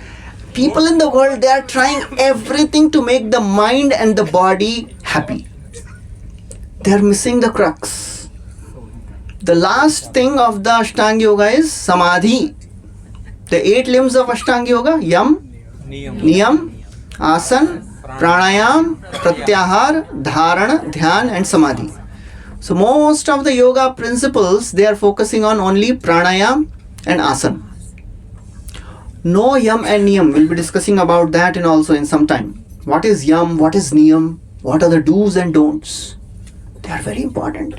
people in the world, they are trying everything to make the mind and the body happy. They are missing the crux. The last thing of the Ashtanga Yoga is Samadhi. The 8 limbs of Ashtanga Yoga: Yam, Niyam, Asan, Pranayam, Pratyahar, Dharana, Dhyan and Samadhi. So most of the yoga principles, they are focusing on only Pranayam and Asan. No Yam and Niyam. We'll be discussing about that in some time. What is Yam? What is Niyam? What are the do's and don'ts? They are very important.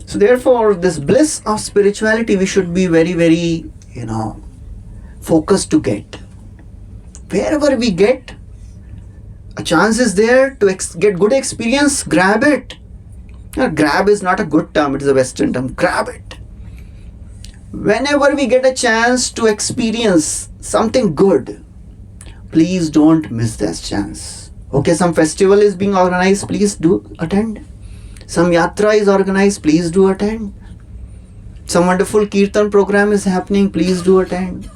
So therefore, this bliss of spirituality, we should be very, very, focused to get. Wherever we get, a chance is there to get good experience, grab it. Grab is not a good term, it is a Western term. Grab it. Whenever we get a chance to experience something good, please don't miss this chance. Okay, some festival is being organized, please do attend. Some yatra is organized, please do attend. Some wonderful kirtan program is happening, please do attend.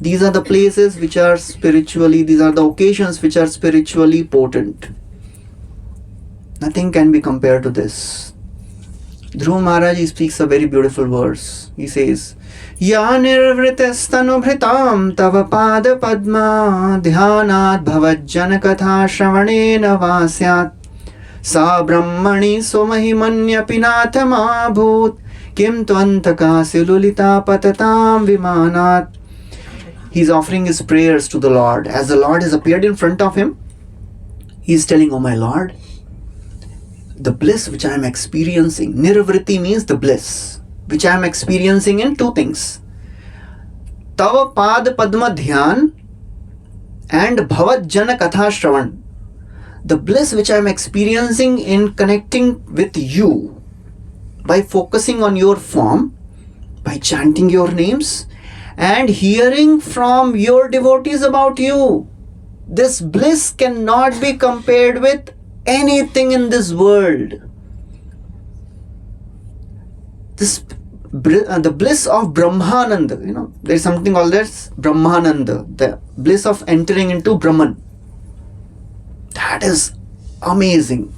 These are the places which are spiritually, these are the occasions which are spiritually potent. Nothing can be compared to this. Dhruv Maharaj, he speaks a very beautiful verse. He says, Ya nirvritastanu tava pada padma dhyanat bhavajjana katha shravanena vasyat sa brahmani somahimanya pinatama bhut kim tvantaka silulita patatam vimanat. He is offering his prayers to the Lord. As the Lord has appeared in front of him, he is telling, Oh my Lord, the bliss which I am experiencing, nirvriti means the bliss, which I am experiencing in 2 things. Tava pad padma dhyan and bhavat jana katha shravan. The bliss which I am experiencing in connecting with you by focusing on your form, by chanting your names and hearing from your devotees about you. This bliss cannot be compared with anything in this world. This the bliss of Brahmananda. You know, there is something called as Brahmananda, the bliss of entering into Brahman. That is amazing.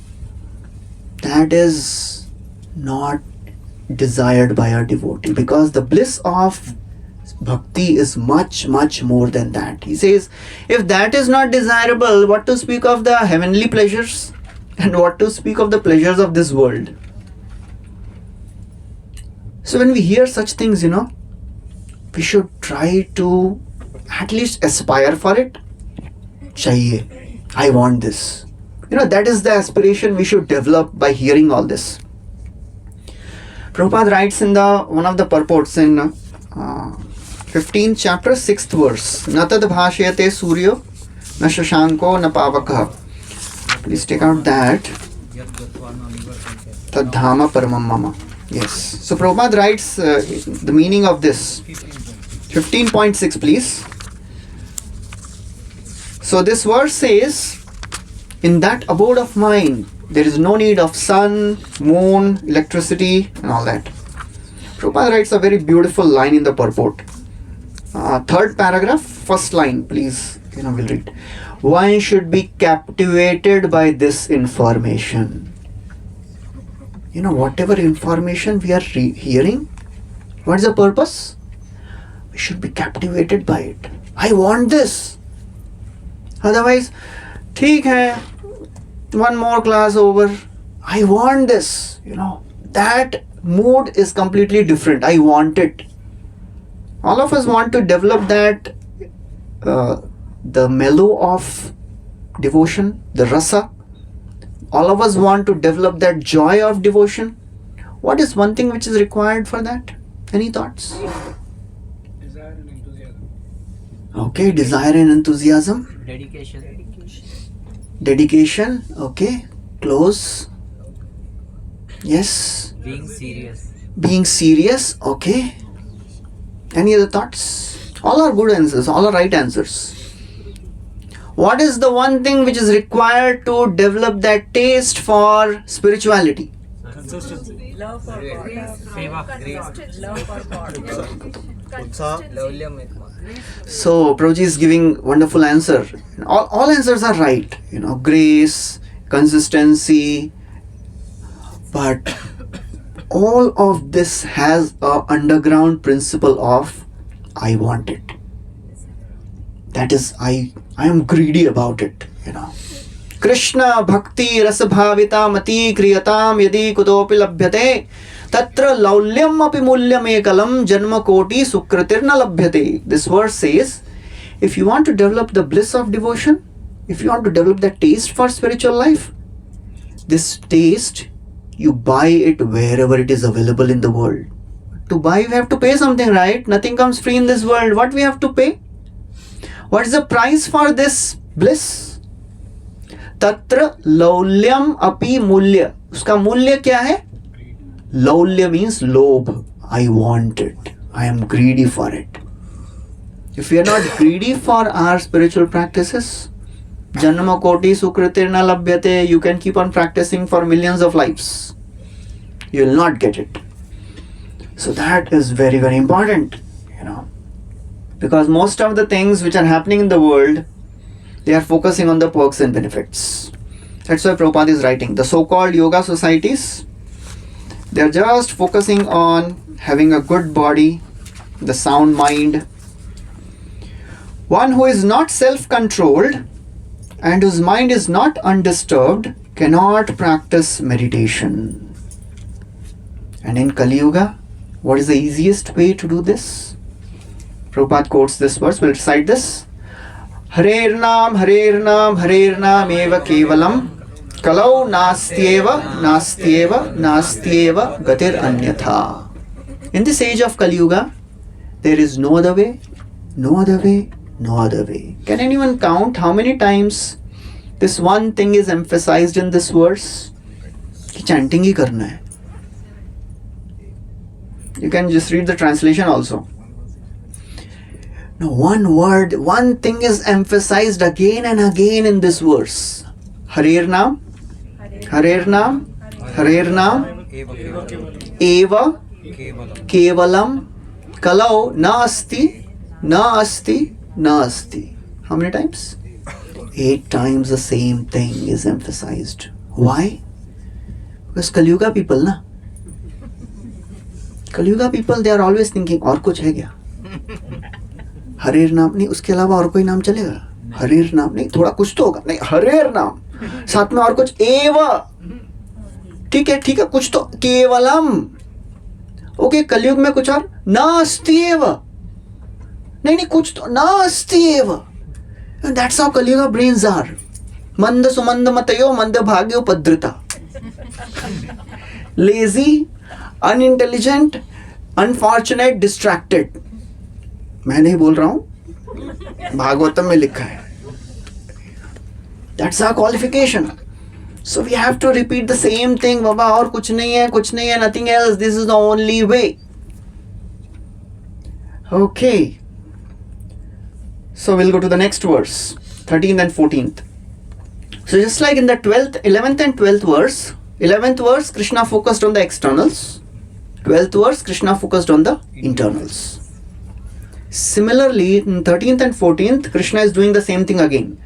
That is not desired by a devotee, because the bliss of bhakti is much, much more than that. He says, if that is not desirable, what to speak of the heavenly pleasures, and what to speak of the pleasures of this world? So when we hear such things, you know, we should try to at least aspire for it. Chahiye, I want this. You know, that is the aspiration we should develop by hearing all this. Prabhupada writes in one of the purports in 15th chapter, 6th verse, Natad bhashyate suryo na shashanko na pavakah. Please take out that. Tad dhama paramam mama. Yes. So Prabhupada writes the meaning of this. 15.6 please. So this verse says, in that abode of mine, there is no need of sun, moon, electricity and all that. Prabhupada writes a very beautiful line in the purport. Third paragraph, first line, please. You know, we'll read. One should be captivated by this information. You know, whatever information we are hearing, what is the purpose? We should be captivated by it. I want this. Otherwise, theek hai, one more class over. I want this. You know, that mood is completely different. I want it. All of us want to develop that, the mellow of devotion, the rasa. All of us want to develop that joy of devotion. What is one thing which is required for that? Any thoughts? Desire and enthusiasm. Okay, desire and enthusiasm. Dedication. Okay, close. Yes. Being serious. Okay. Any other thoughts? All are good answers. All are right answers. What is the one thing which is required to develop that taste for spirituality? Consistency. Love for God. Love for God. So Prabhuji is giving wonderful answer. All answers are right. You know, grace, consistency, but all of this has a underground principle of I want it. That is, I am greedy about it. You know, Krishna bhakti rasabhavita mati kriyatam yadi kutopi labhyate tatra laulyam api mulyam ekalam janma koti sukritirna labhyate. This verse says, if you want to develop the bliss of devotion, if you want to develop the taste for spiritual life, this taste, you buy it wherever it is available in the world. To buy, you have to pay something, right? Nothing comes free in this world. What we have to pay? What is the price for this bliss? Tatra laulyam api mulya. Uska mulya kya hai? Laulya means lobh. I want it. I am greedy for it. If we are not greedy for our spiritual practices, Janma koti sukritirna labhyate, you can keep on practicing for millions of lives. You will not get it. So that is very, very important, you know. Because most of the things which are happening in the world, they are focusing on the perks and benefits. That's why Prabhupada is writing. The so-called yoga societies, they are just focusing on having a good body, the sound mind. One who is not self-controlled and whose mind is not undisturbed cannot practice meditation. And in Kali Yuga, what is the easiest way to do this? Prabhupada quotes this verse. We'll recite this. Harernam, Harernam, Harernam eva kevalam kalau nastyeva, nastyeva, nastyeva gatir anyatha. In this age of Kali Yuga, there is no other way, no other way, no other way. Can anyone count how many times this one thing is emphasized in this verse? Ki chanting hi karna hai. You can just read the translation also. No, one word, one thing is emphasized again and again in this verse. Harernam, Harernam, Harernam, Eva, केवलम कलौ न अस्ति न अस्ति न अस्ति. How many times? 8 times the same thing is emphasized. Why? Because Kaliyuga people na. Kaliyuga people, they are always thinking और कुछ है क्या? हरेर नाम नहीं, उसके अलावा और कोई नाम चलेगा? हरेर नाम नहीं, थोड़ा कुछ तो होगा. नहीं, हरेर नाम साथ में और कुछ एव. ठीक है कुछ तो. केवलम. ओके, कलयुग में कुछ और नास्ति एव. नहीं कुछ तो नास्ति एव. That's how Kaliyuga brains are. मंद सुमंद मतयो मंद भाग्योपद्रता. Lazy, unintelligent, unfortunate, distracted. मैं नहीं बोल रहा हूं, भागवतम में लिखा है. That's our qualification. So we have to repeat the same thing. बाबा और कुछ नहीं है, nothing else. This is the only way. Okay. So we'll go to the next verse, 13th and 14th. So just like in the 11th and 12th verse, 11th verse Krishna focused on the externals, 12th verse Krishna focused on the internals. Similarly, in 13th and 14th, Krishna is doing the same thing again.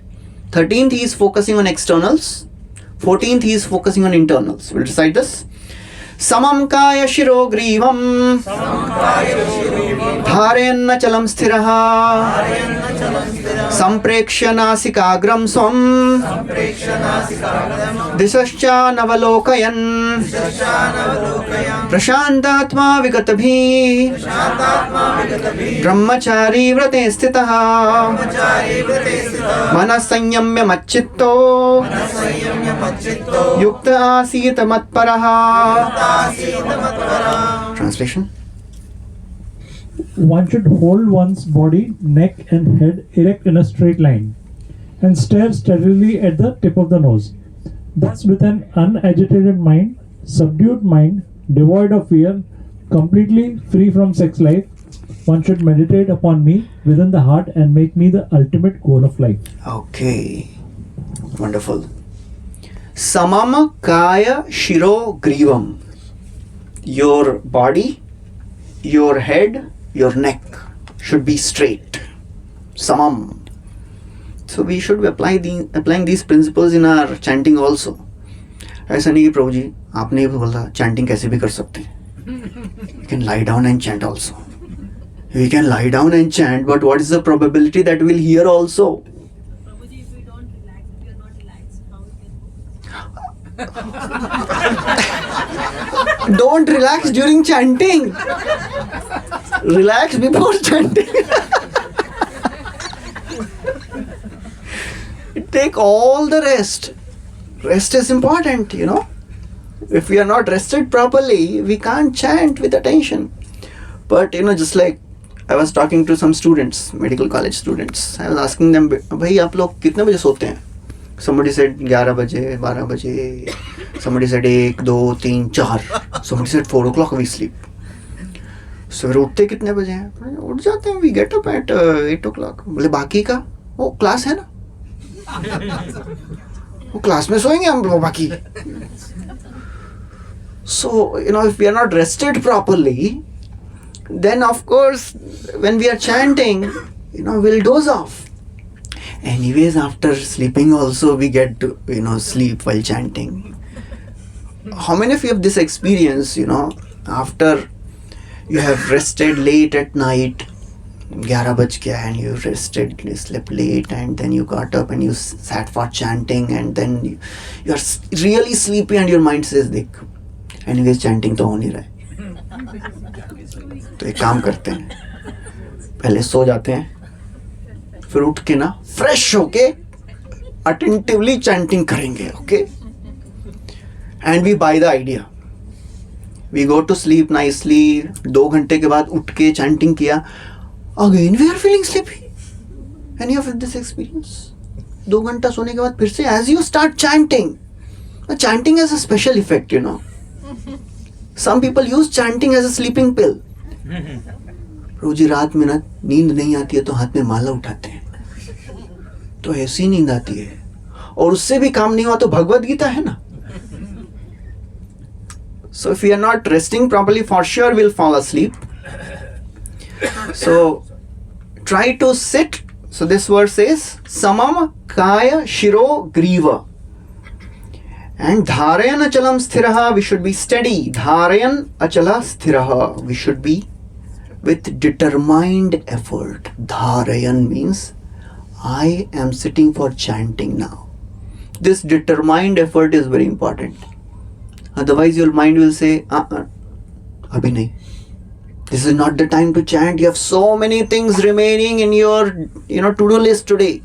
13th he is focusing on externals, 14th he is focusing on internals. We'll recite this. समं काय शिरो ग्रीवं धारयन्न चलं स्थिरः संप्रेक्ष्य नासिकाग्रं स्वं दिशश्चानवलोकयन् प्रशान्तात्मा विगतभिः ब्रह्मचारी व्रते स्थितः मनः संयम्य मच्चित्तो युक्त आसीत मत्परः. Translation. One should hold one's body, neck and head erect in a straight line and stare steadily at the tip of the nose. Thus, with an unagitated mind, subdued mind, devoid of fear, completely free from sex life, one should meditate upon me within the heart and make me the ultimate goal of life. Okay. Wonderful. Samam kaya shiro grivam. Your body, your head, your neck should be straight. Samam. So we should be applying these principles in our chanting also. ऐसा नहीं कि प्रभु जी आपने भी बोला chanting कैसे भी कर सकते हैं. You can lie down and chant also. We can lie down and chant, but what is the probability that we'll hear also? Prabhuji, if we don't relax, if we are not relaxed, how we can Don't relax during chanting. Relax before chanting. Take all the rest. Rest is important, you know. If we are not rested properly, we can't chant with attention. But, you know, just like I was talking to some students, medical college students. I was asking them, भाई आप लोग कितने बजे सोते हैं? Somebody said 11 बजे, 12 बजे. Somebody said 1, 2, 3, 4. Somebody said 4 o'clock we sleep. So फिर उठते कितने बजे हैं? उठ जाते हैं. We get up at 8 o'clock. बोले बाकी का? वो क्लास है ना? वो क्लास में सोएंगे हम लोग बाकी. So, you know, if we are not rested properly, then of course when we are chanting, you know, we'll doze off. Anyways, after sleeping also we get to, you know, sleep while chanting. How many of you have this experience, you know, after you have rested late at night, 11 baj gaya, and you rested, you slept late, and then you got up and you sat for chanting, and then you are really sleepy and your mind says, देख, anyways chanting तो हो नहीं रहा है. तो एक काम करते हैं, पहले सो जाते हैं, फिर उठ के ना फ्रेश होके अटेंटिवली चैंटिंग करेंगे. Okay, and we by the idea, we go to sleep nicely. 2 घंटे के बाद उठ के चैंटिंग किया, again we are feeling sleepy. Any of this experience? 2 घंटा सोने के बाद फिर से as you start chanting, chanting has a special effect, you know. Some people use chanting as a sleeping pill. रोजी रात में ना नींद नहीं आती है तो हाथ में माला उठाते हैं, तो ऐसी नींद आती है. और उससे भी काम नहीं हुआ तो भगवत गीता है ना. So if we are not resting properly, for sure we'll fall asleep. So try to sit. So this verse says samam kaya shiro griva. And dharayan achalam sthiraha, we should be steady. Dharayan achala sthiraha, we should be with determined effort. Dharayan means I am sitting for chanting now. This determined effort is very important. Otherwise your mind will say, abhi nahi. This is not the time to chant. You have so many things remaining in your to-do list today.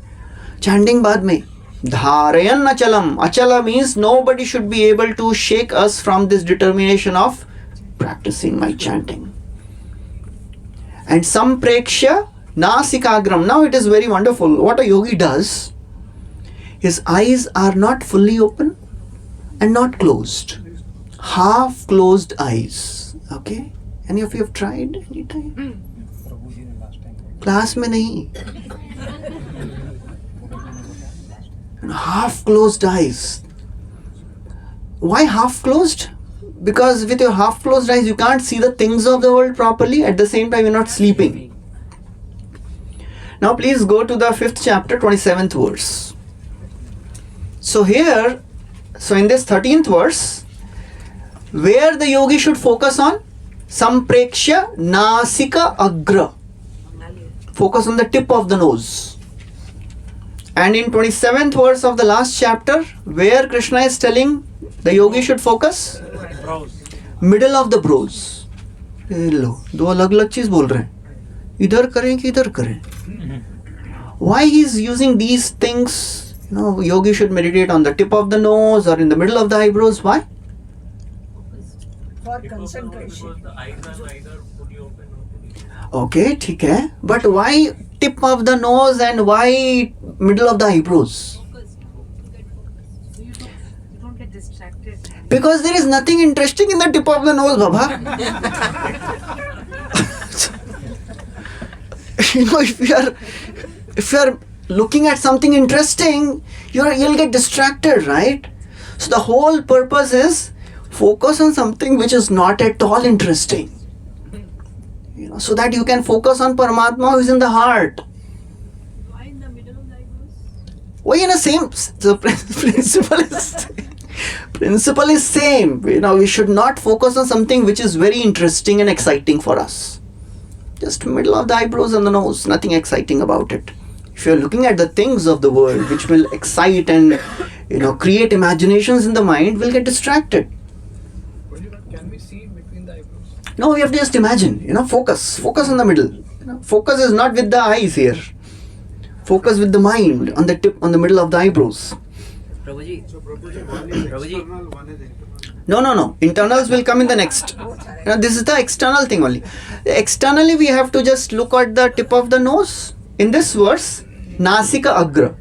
Chanting baad mein. Dharayan achalam. Achala means nobody should be able to shake us from this determination of practicing my chanting. And sampreksha nasikagram. Now it is very wonderful. What a yogi does, his eyes are not fully open and not closed. Half closed eyes. Okay? Any of you have tried any time? Class mein nahi. Half closed eyes. Why half closed? Because with your half closed eyes you can't see the things of the world properly. At the same time you're not sleeping. Now please go to the 5th chapter, 27th verse. So here, in this 13th verse, where the yogi should focus on? Sampreksha nasika agra. Focus on the tip of the nose. And in 27th verse of the last chapter, where Krishna is telling the yogi should focus? Middle of the brows. लो, दो अलग-अलग चीज बोल रहे हैं. इधर करें कि इधर करें? Why he is using these things? Yogi should meditate on the tip of the nose or in the middle of the eyebrows. Why? For concentration. Okay, ठीक है. But why tip of the nose and why middle of the eyebrows? You don't get distracted. Because there is nothing interesting in the tip of the nose, Baba. if you are looking at something interesting, you'll get distracted, right? So the whole purpose is focus on something which is not at all interesting. So that you can focus on Paramatma who is in the heart. Why in the middle of the eyebrows? Why in the same? The principle is same. We should not focus on something which is very interesting and exciting for us. Just middle of the eyebrows and the nose, nothing exciting about it. If you're looking at the things of the world which will excite and create imaginations in the mind, we'll get distracted. Can we see between the eyebrows? No, we have to just imagine. Focus on the middle. Focus is not with the eyes here. Focus with the mind on the tip, on the middle of the eyebrows. Prabhuji. No. Internals will come in the next. This is the external thing only. Externally, we have to just look at the tip of the nose. In this verse, nasika agra.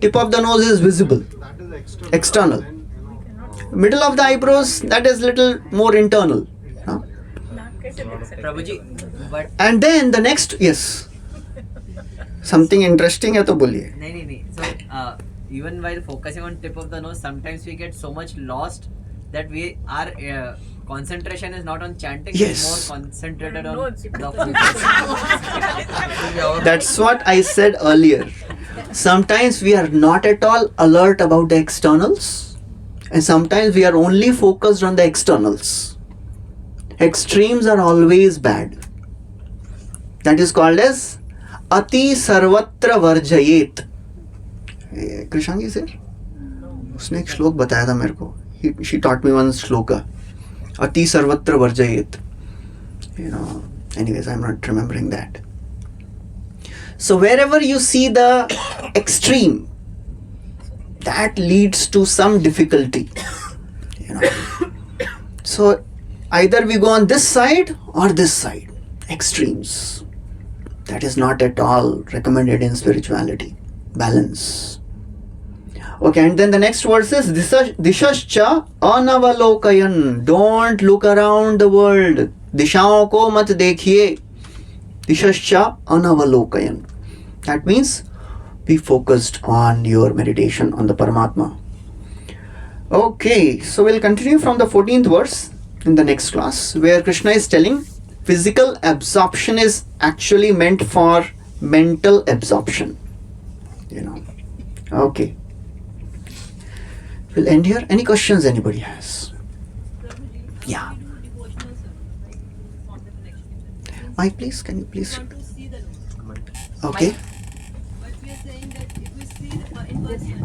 Tip of the nose is visible. External. Middle of the eyebrows, that is little more internal. Prabhuji, but And then the next, yes. Something interesting है तो बोलिए. नहीं. So even while focusing on tip of the nose, sometimes we get so much lost that our concentration is not on chanting, Yes. it's more concentrated on the That's what I said earlier. Sometimes we are not at all alert about the externals, and sometimes we are only focused on the externals. Extremes are always bad. That is called as Ati Sarvatra Varjayet. Krishangi sir? उसने एक श्लोक बताया था मेरे को. She taught me one shloka. Ati Sarvatra Varjayet. Anyways, I'm not remembering that. So wherever you see the extreme, that leads to some difficulty. So either we go on this side or this side. Extremes. That is not at all recommended in spirituality. Balance. Okay, and then the next verse is Dishascha anavalokayan. Don't look around the world. Dishaon ko mat dekhiye. Dishascha anavalokayan. That means be focused on your meditation on the Paramatma. Okay, so we'll continue from the 14th verse. in the next class, where Krishna is telling physical absorption is actually meant for mental absorption. Okay. We'll end here. Any questions anybody has? Yeah. Mike, please, can you please? Okay. But we are saying that if we see in person,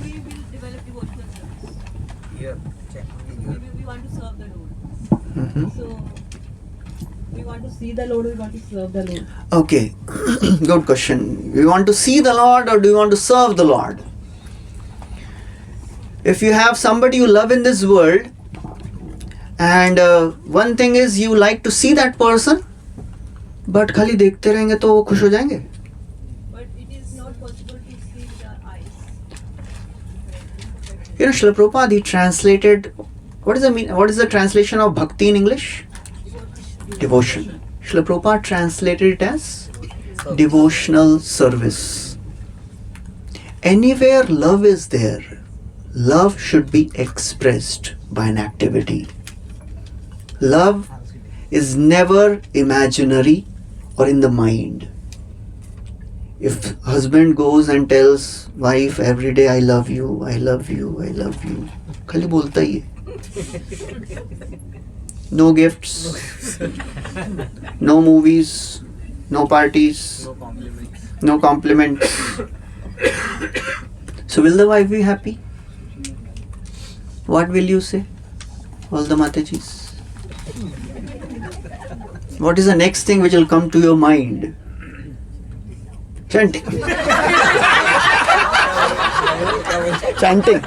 we will develop devotional service. We want to serve the Lord. So we want to see the Lord, we want to serve the Lord. Okay. Good question. We want to see the Lord or do you want to serve the Lord? If you have somebody you love in this world, and one thing is you like to see that person, but खाली देखते रहेंगे तो वो खुश हो जाएंगे. But it is not possible to see with our eyes. Srila Prabhupada, he translated, what is the translation of bhakti in English? Devotion. Srila Prabhupada translated it as devotional service. Anywhere love is there, love should be expressed by an activity. Love is never imaginary or in the mind. If husband goes and tells wife every day, I love you, I love you, I love you, खाली बोलता ही है. No gifts, no movies, no parties, no compliments. So will the wife be happy? What will you say? All the Matajis. What is the next thing which will come to your mind? Chanting. Chanting.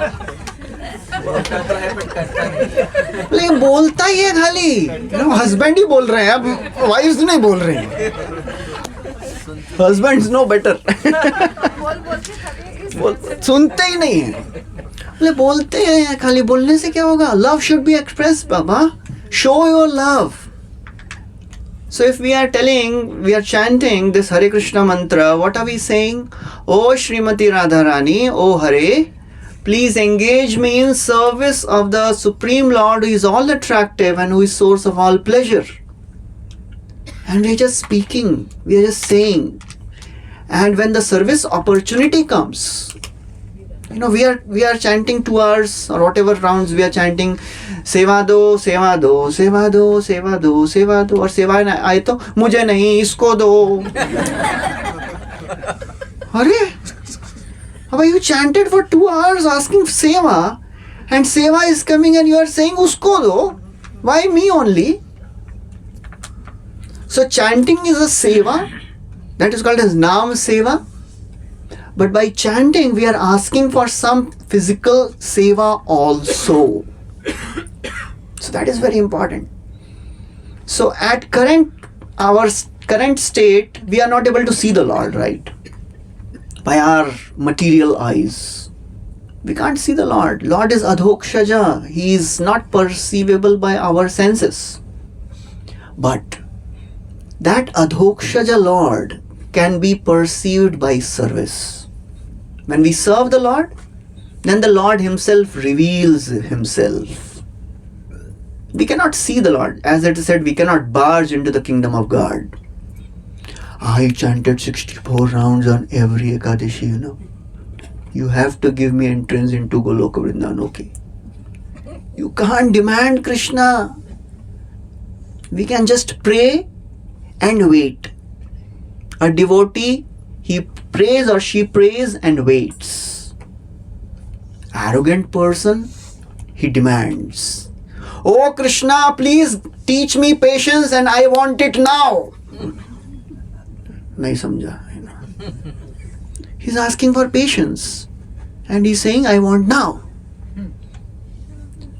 लेकिन बोलता ही है खाली. Husband ही बोल रहे हैं, अब wives नहीं बोल रहे हैं. Husbands no better. सुनते ही नहीं है. बोलते हैं खाली. बोलने से क्या होगा? Love should be express Baba. Show your love. So if we are chanting this Hare Krishna mantra, what are we saying? Oh Srimati Radharani, oh Hare, please engage me in service of the Supreme Lord who is all attractive and who is source of all pleasure. And we are just speaking, we are just saying. And when the service opportunity comes, we are chanting 2 hours or whatever rounds we are chanting, सेवा दो सेवा दो सेवा दो सेवा दो सेवा दो, और सेवा आए तो मुझे नहीं इसको दो. अरे अब you chanted for 2 hours asking seva, and seva is coming and you are saying usko do. Why me only? So chanting is a seva, that is called as naam seva. But by chanting, we are asking for some physical seva also. So that is very important. So at our current state, we are not able to see the Lord, right? By our material eyes. We can't see the Lord. Lord is adhokshaja. He is not perceivable by our senses. But that adhokshaja Lord can be perceived by service. When we serve the Lord, then the Lord Himself reveals Himself. We cannot see the Lord. As it is said, we cannot barge into the kingdom of God. I chanted 64 rounds on every Ekadashi, You have to give me entrance into Goloka Vrindavan, okay? You can't demand Krishna. We can just pray and wait. A devotee, he prays or she prays and waits. Arrogant person, he demands. Oh Krishna, please teach me patience and I want it now. Nahi samjha. He's asking for patience and he's saying, I want now.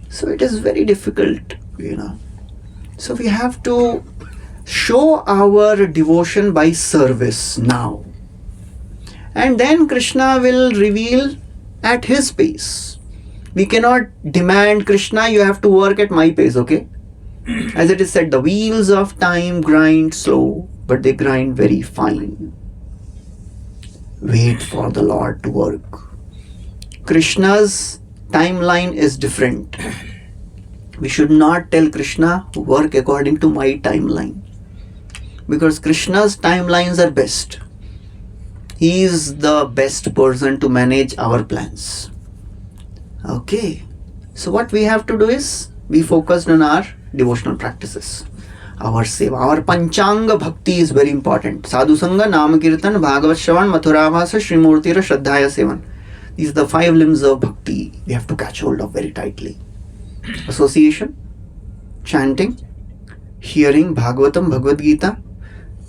So it is very difficult, So we have to show our devotion by service now. And then Krishna will reveal at His pace. We cannot demand, Krishna, you have to work at my pace, okay? As it is said, the wheels of time grind slow, but they grind very fine. Wait for the Lord to work. Krishna's timeline is different. We should not tell Krishna, work according to my timeline. Because Krishna's timelines are best. He is the best person to manage our plans. Okay. So what we have to do is, be focused on our devotional practices. Our seva, our panchanga bhakti is very important. Sadhu Sangha, Nama Kirtan, Bhagwat Shravan, Mathuravasa, Srimurtira, Shraddhaya Sevan. These are the 5 limbs of bhakti we have to catch hold of very tightly. Association, chanting, hearing Bhagavatam, Bhagavad Gita,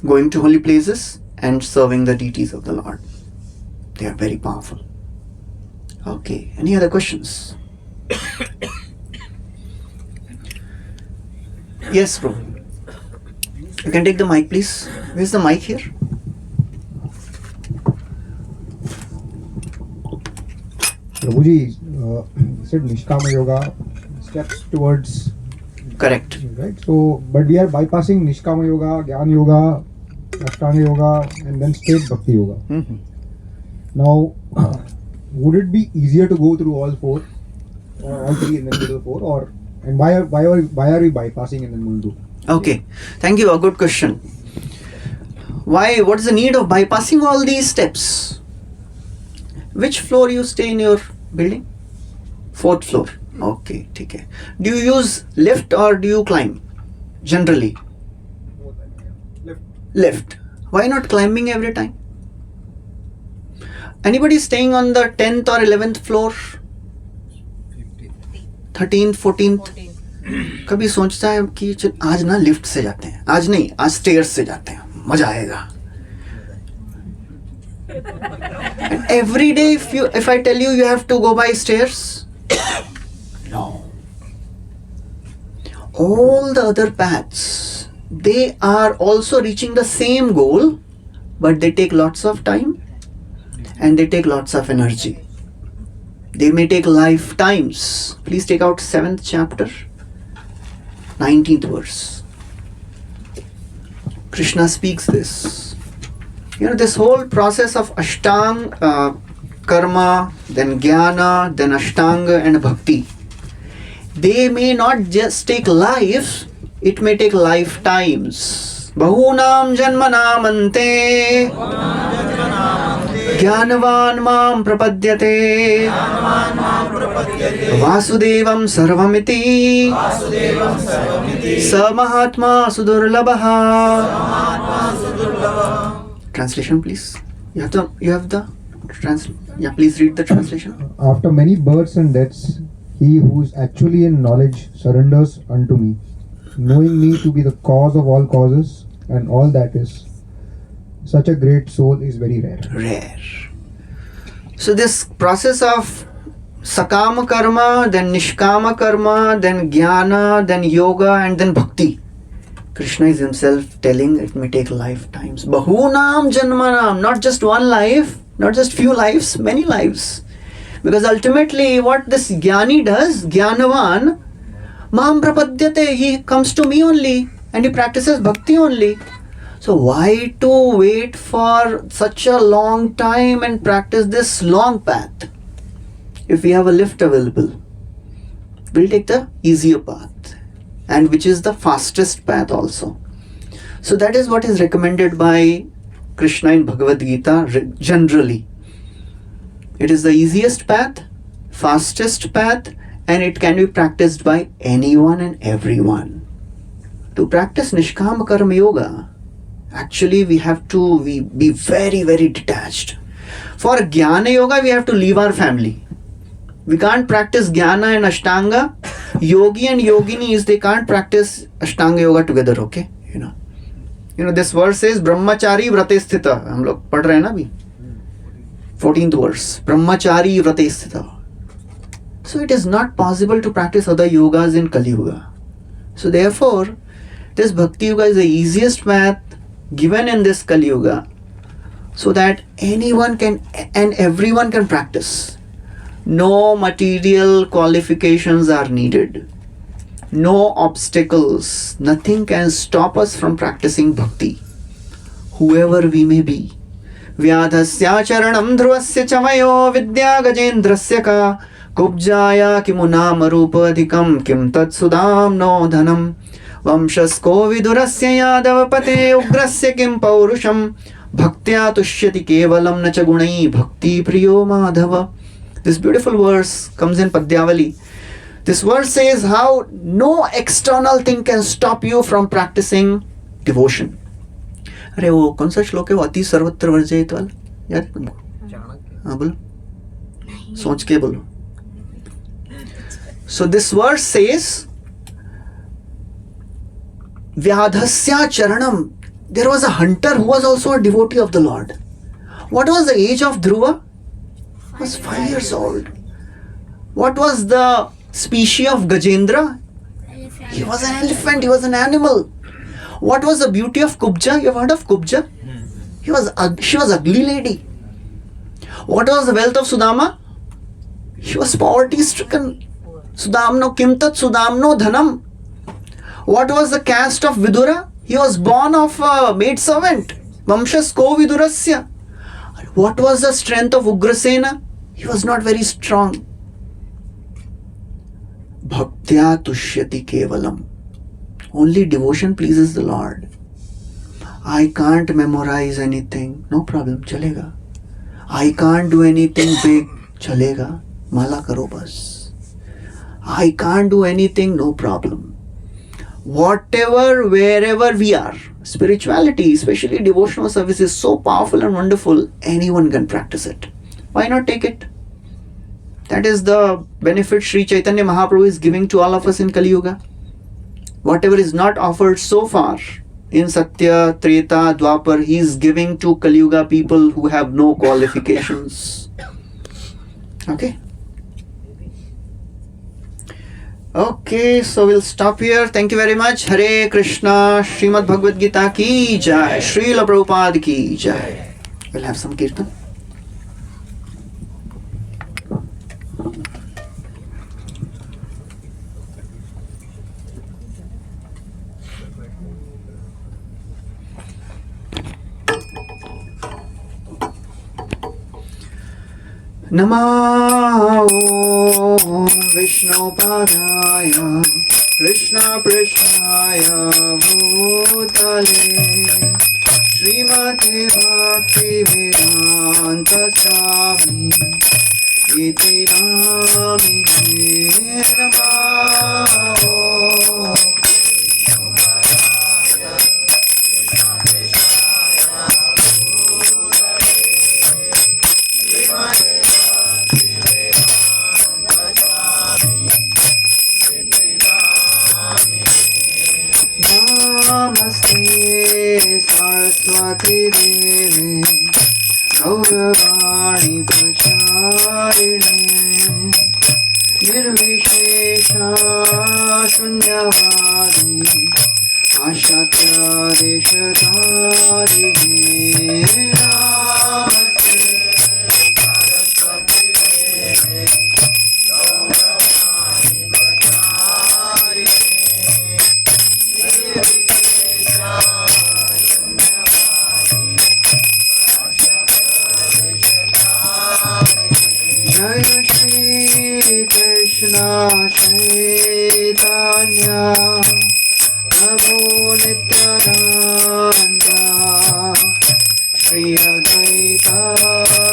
going to holy places, and serving the deities of the Lord. They are very powerful. Okay, any other questions? Yes, bro. You can take the mic, please. Where's the mic here? Prabhuji said Nishkama Yoga steps towards. Correct. Right. So, but we are bypassing Nishkama Yoga, Gyan Yoga, Ashtanga Yoga, and then straight Bhakti Yoga. Mm-hmm. Now, would it be easier to go through all 4, or all 3 and then go to the 4, or and why are we bypassing and then we'll do? Okay. Thank you. A good question. Why? What is the need of bypassing all these steps? Which floor you stay in your building? 4th floor. Okay. Okay. Do you use lift or do you climb? Generally. Lift. Why not climbing every time? Anybody staying on the 10th or 11th floor? 13th, 14th? कभी सोचता है कि आज ना lift से जाते हैं, आज नहीं, आज स्टेयर्स से जाते हैं, मजा आएगा. And every day if I tell you have to go by stairs, no. All the other paths, they are also reaching the same goal, but they take lots of time and they take lots of energy. They may take lifetimes. Please take out 7th chapter, 19th verse. Krishna speaks this. This whole process of Ashtanga, Karma, then Jnana, then Ashtanga and Bhakti, they may not just take life, it may take lifetimes. Bahunam janmanam ante Jnanavan mam prapadyate Vasudevam sarvamiti Samahatma sudurlabha. Translation, please. You have the translation. Yeah, please read the translation. After many births and deaths, he who is actually in knowledge surrenders unto me, knowing me to be the cause of all causes and all that is. Such a great soul is very rare. Rare. So this process of Sakama Karma, then Nishkama Karma, then Jnana, then Yoga, and then Bhakti. Krishna is himself telling it may take lifetimes. Bahunam Janmanam, not just one life, not just few lives, many lives. Because ultimately what this Jnani does, Jnanavan, Mam Prapadyate, he comes to me only and he practices Bhakti only. So why to wait for such a long time and practice this long path? If we have a lift available, we'll take the easier path, and which is the fastest path also. So that is what is recommended by Krishna in Bhagavad Gita generally. It is the easiest path, fastest path, and it can be practiced by anyone and everyone. To practice Nishkama Karma Yoga, actually we have to be very, very detached. For Jnana Yoga, we have to leave our family. We can't practice Jnana and Ashtanga. Yogi and Yoginis, they can't practice Ashtanga Yoga together, okay? You know this verse says Brahmachari Vrate Sthita. हम लोग पढ़ रहे हैं ना अभी. 14th verse. Brahmachari Vrate Sthita. So it is not possible to practice other yogas in Kali Yuga. So therefore, this Bhakti Yoga is the easiest path given in this Kali Yuga, so that anyone can and everyone can practice. No material qualifications are needed. No obstacles. Nothing can stop us from practicing bhakti. Whoever we may be. Vyadhasya charanam dhruvasya chamayo vidya gajendrasya ka Kubjaya kimu nama rupadhikam kim tat sudam no dhanam Vamshasko vidurasya yadavapate ugrasya kim paurusham Bhaktya tushyati kevalam nacha gunai bhakti priyo madhava. This beautiful verse comes in Padyavali. This verse says how no external thing can stop you from practicing devotion. अरे वो कौन सा श्लोक है वो अति सर्वत्र वर्जयित वाला याद है तुमको? हाँ बोलो, सोच के बोलो. So this verse says Vyadhasya charanam. There was a hunter who was also a devotee of the Lord. What was the age of Dhruva? He was 5 years old. What was the species of Gajendra? He was an elephant, he was an animal. What was the beauty of Kubja? You have heard of Kubja? She was ugly lady. What was the wealth of Sudama? She was poverty stricken. Sudamno kimtat Sudamno dhanam. What was the caste of Vidura? He was born of a maid servant. Vamshasko Vidurasya. What was the strength of Ugrasena? He was not very strong. Bhaktya tushyati kevalam. Only devotion pleases the Lord. I can't memorize anything. No problem, chalega. I can't do anything big. Chalega. Mala karo bas. I can't do anything. No problem. Whatever, wherever we are, spirituality, especially devotional service, is so powerful and wonderful. Anyone can practice it. Why not take it? That is the benefit Sri Chaitanya Mahaprabhu is giving to all of us in Kali Yuga. Whatever is not offered so far in Satya, Treta, Dwapar, he is giving to Kali Yuga people who have no qualifications. Okay? Okay, so we'll stop here. Thank you very much. Hare Krishna, Srimad Bhagwat Gita ki jai, Srila Prabhupada ki jai. We'll have some kirtan. Namo Vishnupadaya Krishna Prishnaya Bhutale Srimate Bhakti Vedanta Swami Iti Namine Namo. Namaste Saraswati Devi Gauravani Pracharine Nirvishesha Shunyavadi Ashatya Deshatarine. Namaste Saraswati Devi Gauravani Pracharine Jaya Shri Krishna Chaitanya Prabhu Nityananda Shri Advaita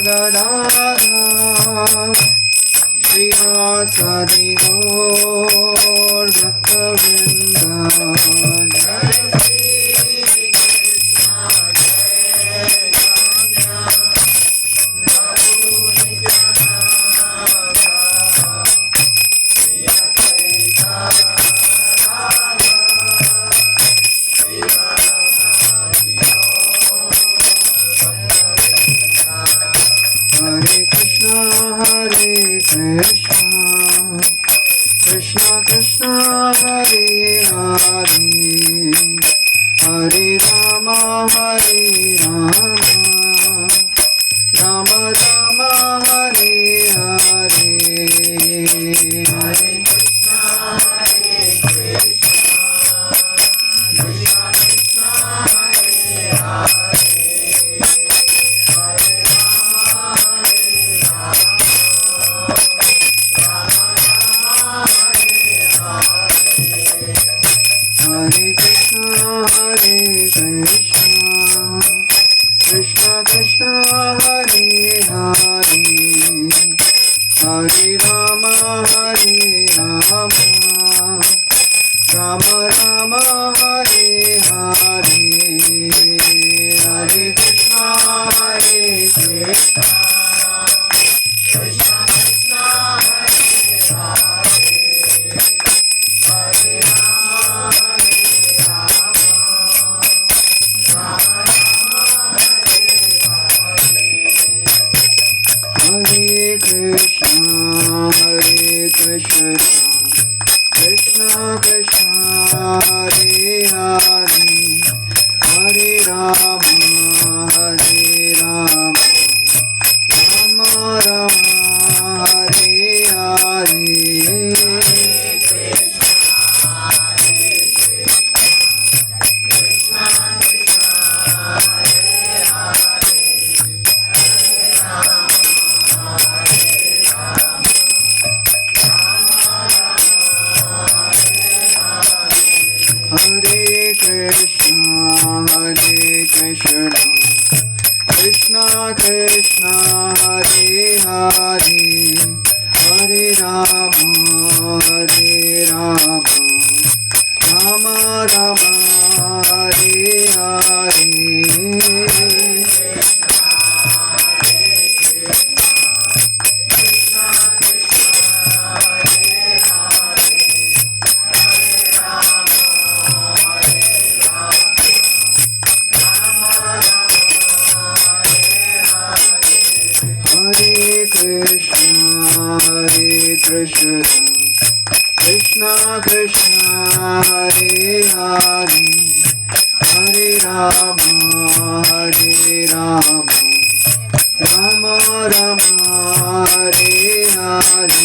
Gadadhar Shri Vasadi Gaur Bhakta-vrinda. Jai Shri Krishna Chaitanya Prabhu Nityananda Shri Advaita Gadadhar Shri Vasadi Gaur Bhakta-vrinda. Hare Krishna, Krishna Krishna, Hare Hare, Hare Rama, Rama Rama, Hare Hare. Hare Krishna, Krishna Krishna, Hare Hare. Hare Rama, Hare Krishna, Krishna Krishna, Hare Hare, Hare Rama, Rama Rama, Hare Hare, Hare Krishna, Krishna Krishna, Hare Hare, Hare Rama, Rama Hare Krishna, Krishna Krishna, Hare Hare, Hare Rama, Rama Rama, Hare Hare. Hare Krishna, Krishna Krishna, Hare Hare, Hare Rama, Rama Rama, Hare Hare. Hare Krishna, Krishna Krishna, Hare Hare, Hare Rama, Rama Rama, Hare Hare.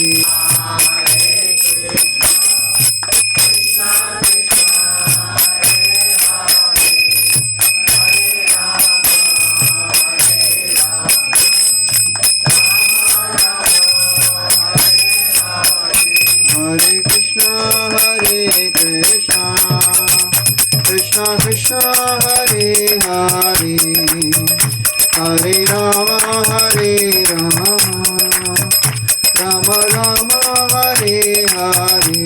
Hare Krishna, Krishna Krishna, Hare Hare, Hare Rama, Rama Rama, Hare Hare,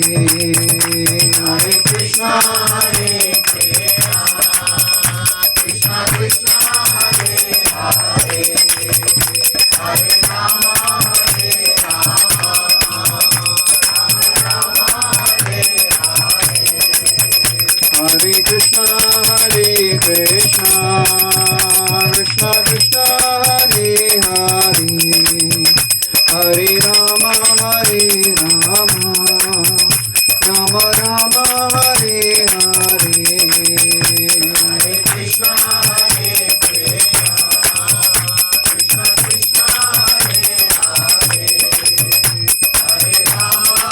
Hare Krishna, Krishna Krishna, Hare Hare, Hare Rama, Hare Krishna, Krishna Krishna, Hare Hare, Hare Rama, Rama Rama, Hare Hare, Hare Krishna, Krishna Krishna, Hare Hare, Hare Rama,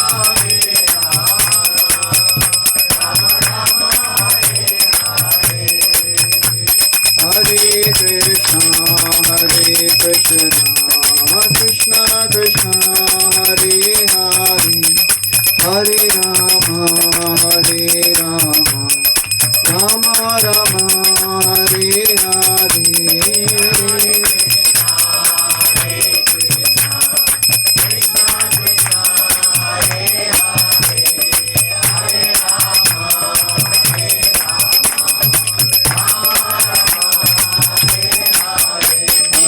Hare Krishna, Krishna Krishna, Hare Hare, Hare Rama, Rama Rama, Hare Hare.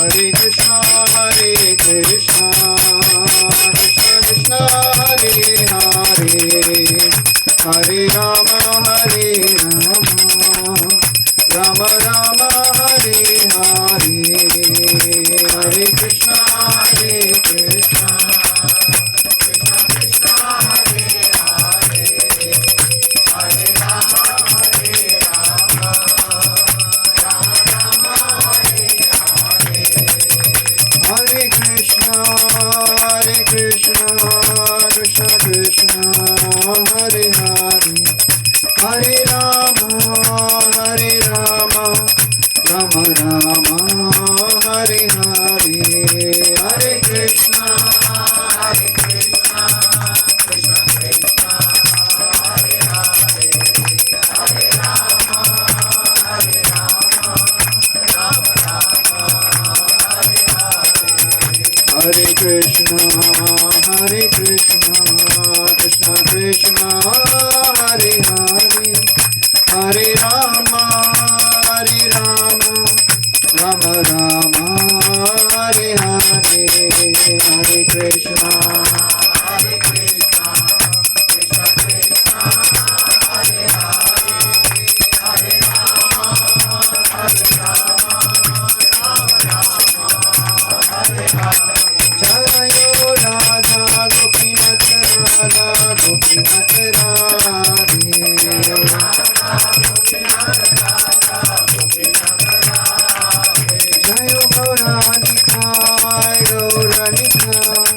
Hare Krishna, Krishna Krishna, Hare Hare, Hare Rama, Rama Rama, Hare Hare, Hare Krishna, Krishna Krishna, Hare Hare, Hare Rama, Hare Krishna, Krishna Krishna, Hare Hare, Hare Rama, Rama Rama, Hare Hare, Hare Krishna, Krishna Krishna, Hare Hare, Hare Krishna, Hare Krishna, Krishna Krishna, Hare Hare, Hare Rama, Rama Rama, Hare Hare, Hare Krishna, Hare Krishna, Krishna Krishna, Hare Hare, Hare Rama, Hare Rama, Jayo Radha Gopinath Radha Gopinath Radhe, Jayo Gauranikai Gauranikai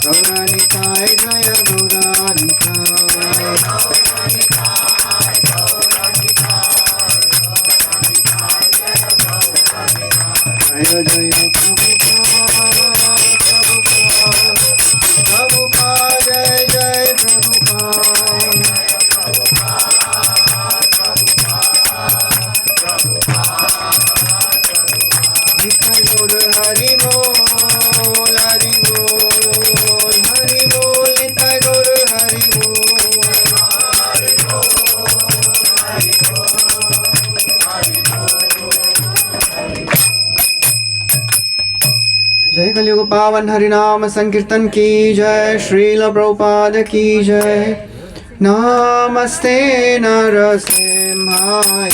Gauranikai Jaya Gauranikai Jaya Jaya Prabhupada Jai Jai Nitai Gaur Hari Bol Hari Bol Hari Bol Nitai Gaur Hari जय कलियुग पावन हरिनाम संकीर्तन की जय, श्रील प्रभुपाद की जय। नमस्ते नरसिंहाय,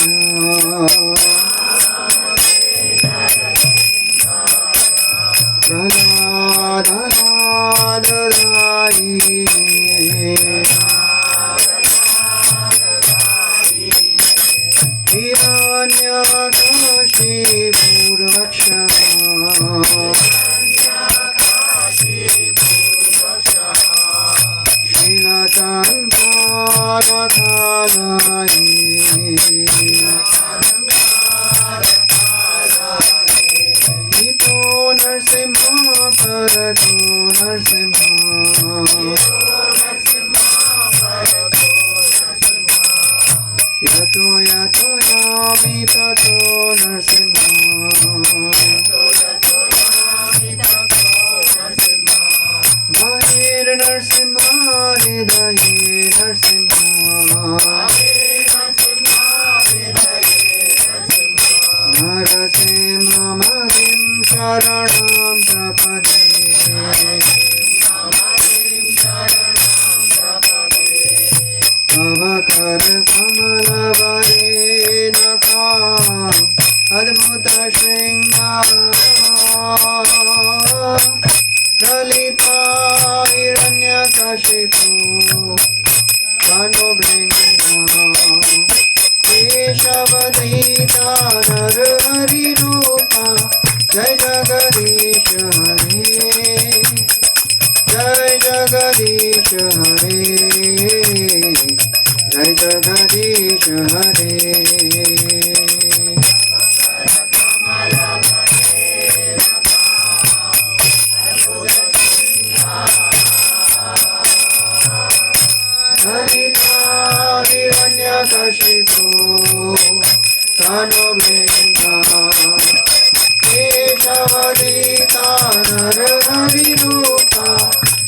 प्रह्लादाय, नरसिम्हा परतो नरसिम्हा, यतो यतो यामि ततो नरसिम्हा, बहिर्नरसिम्हा हृदये नरसिम्हा, नरसिंहमदिं शरणं प्रपद्ये, तव कर कमलवरेण अद्भुत शृङ्गार, ललिता हिरण्यकशिपु तनुभृङ्गा, केशवदयिता नरहरिरूपा, जय जगदीश हरे, जय जगदीश हरे, जय जगदीश हरे। हिरण्यकशिपु तनुभृङ्गा, केशवदयिता नरहरिरूपा,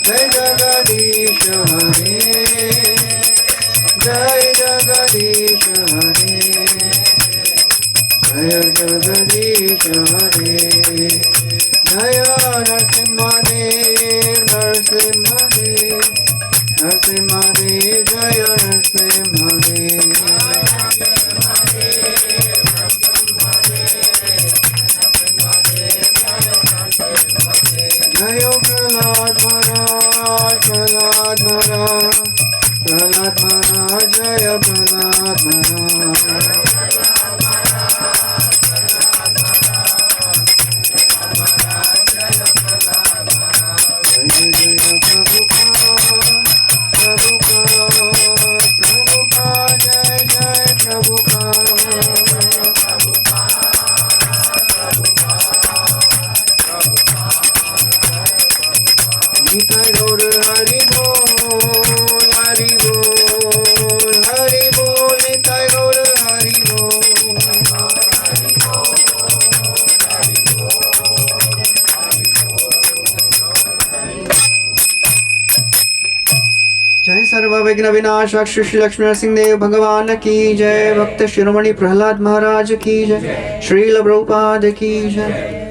जय जगदीश हरे, जय जगदीश हरे, जय जगदीश हरे। जय नरसिंहदेव नरसिंहदेव नरसिंहदेव, जय नरसिंहदेव, जय प्रहलाद महाराज प्रहलाद महाराज प्रहलाद महाराज, जय प्रहलाद महाराज, जय जय प्रभुपाद प्रभुपाद प्रभुपाद, जय जय प्रभुपाद, गीता गौर हरि बोल हरि बोल हरि बोल, गीता गौर हरि बोल, जय सर्व विघ्न विनाशक श्री लक्ष्मी नरसिंह देव भगवान की जय। भक्त शिरोमणि प्रहलाद महाराज की जय। श्रील प्रभुपाद की जय।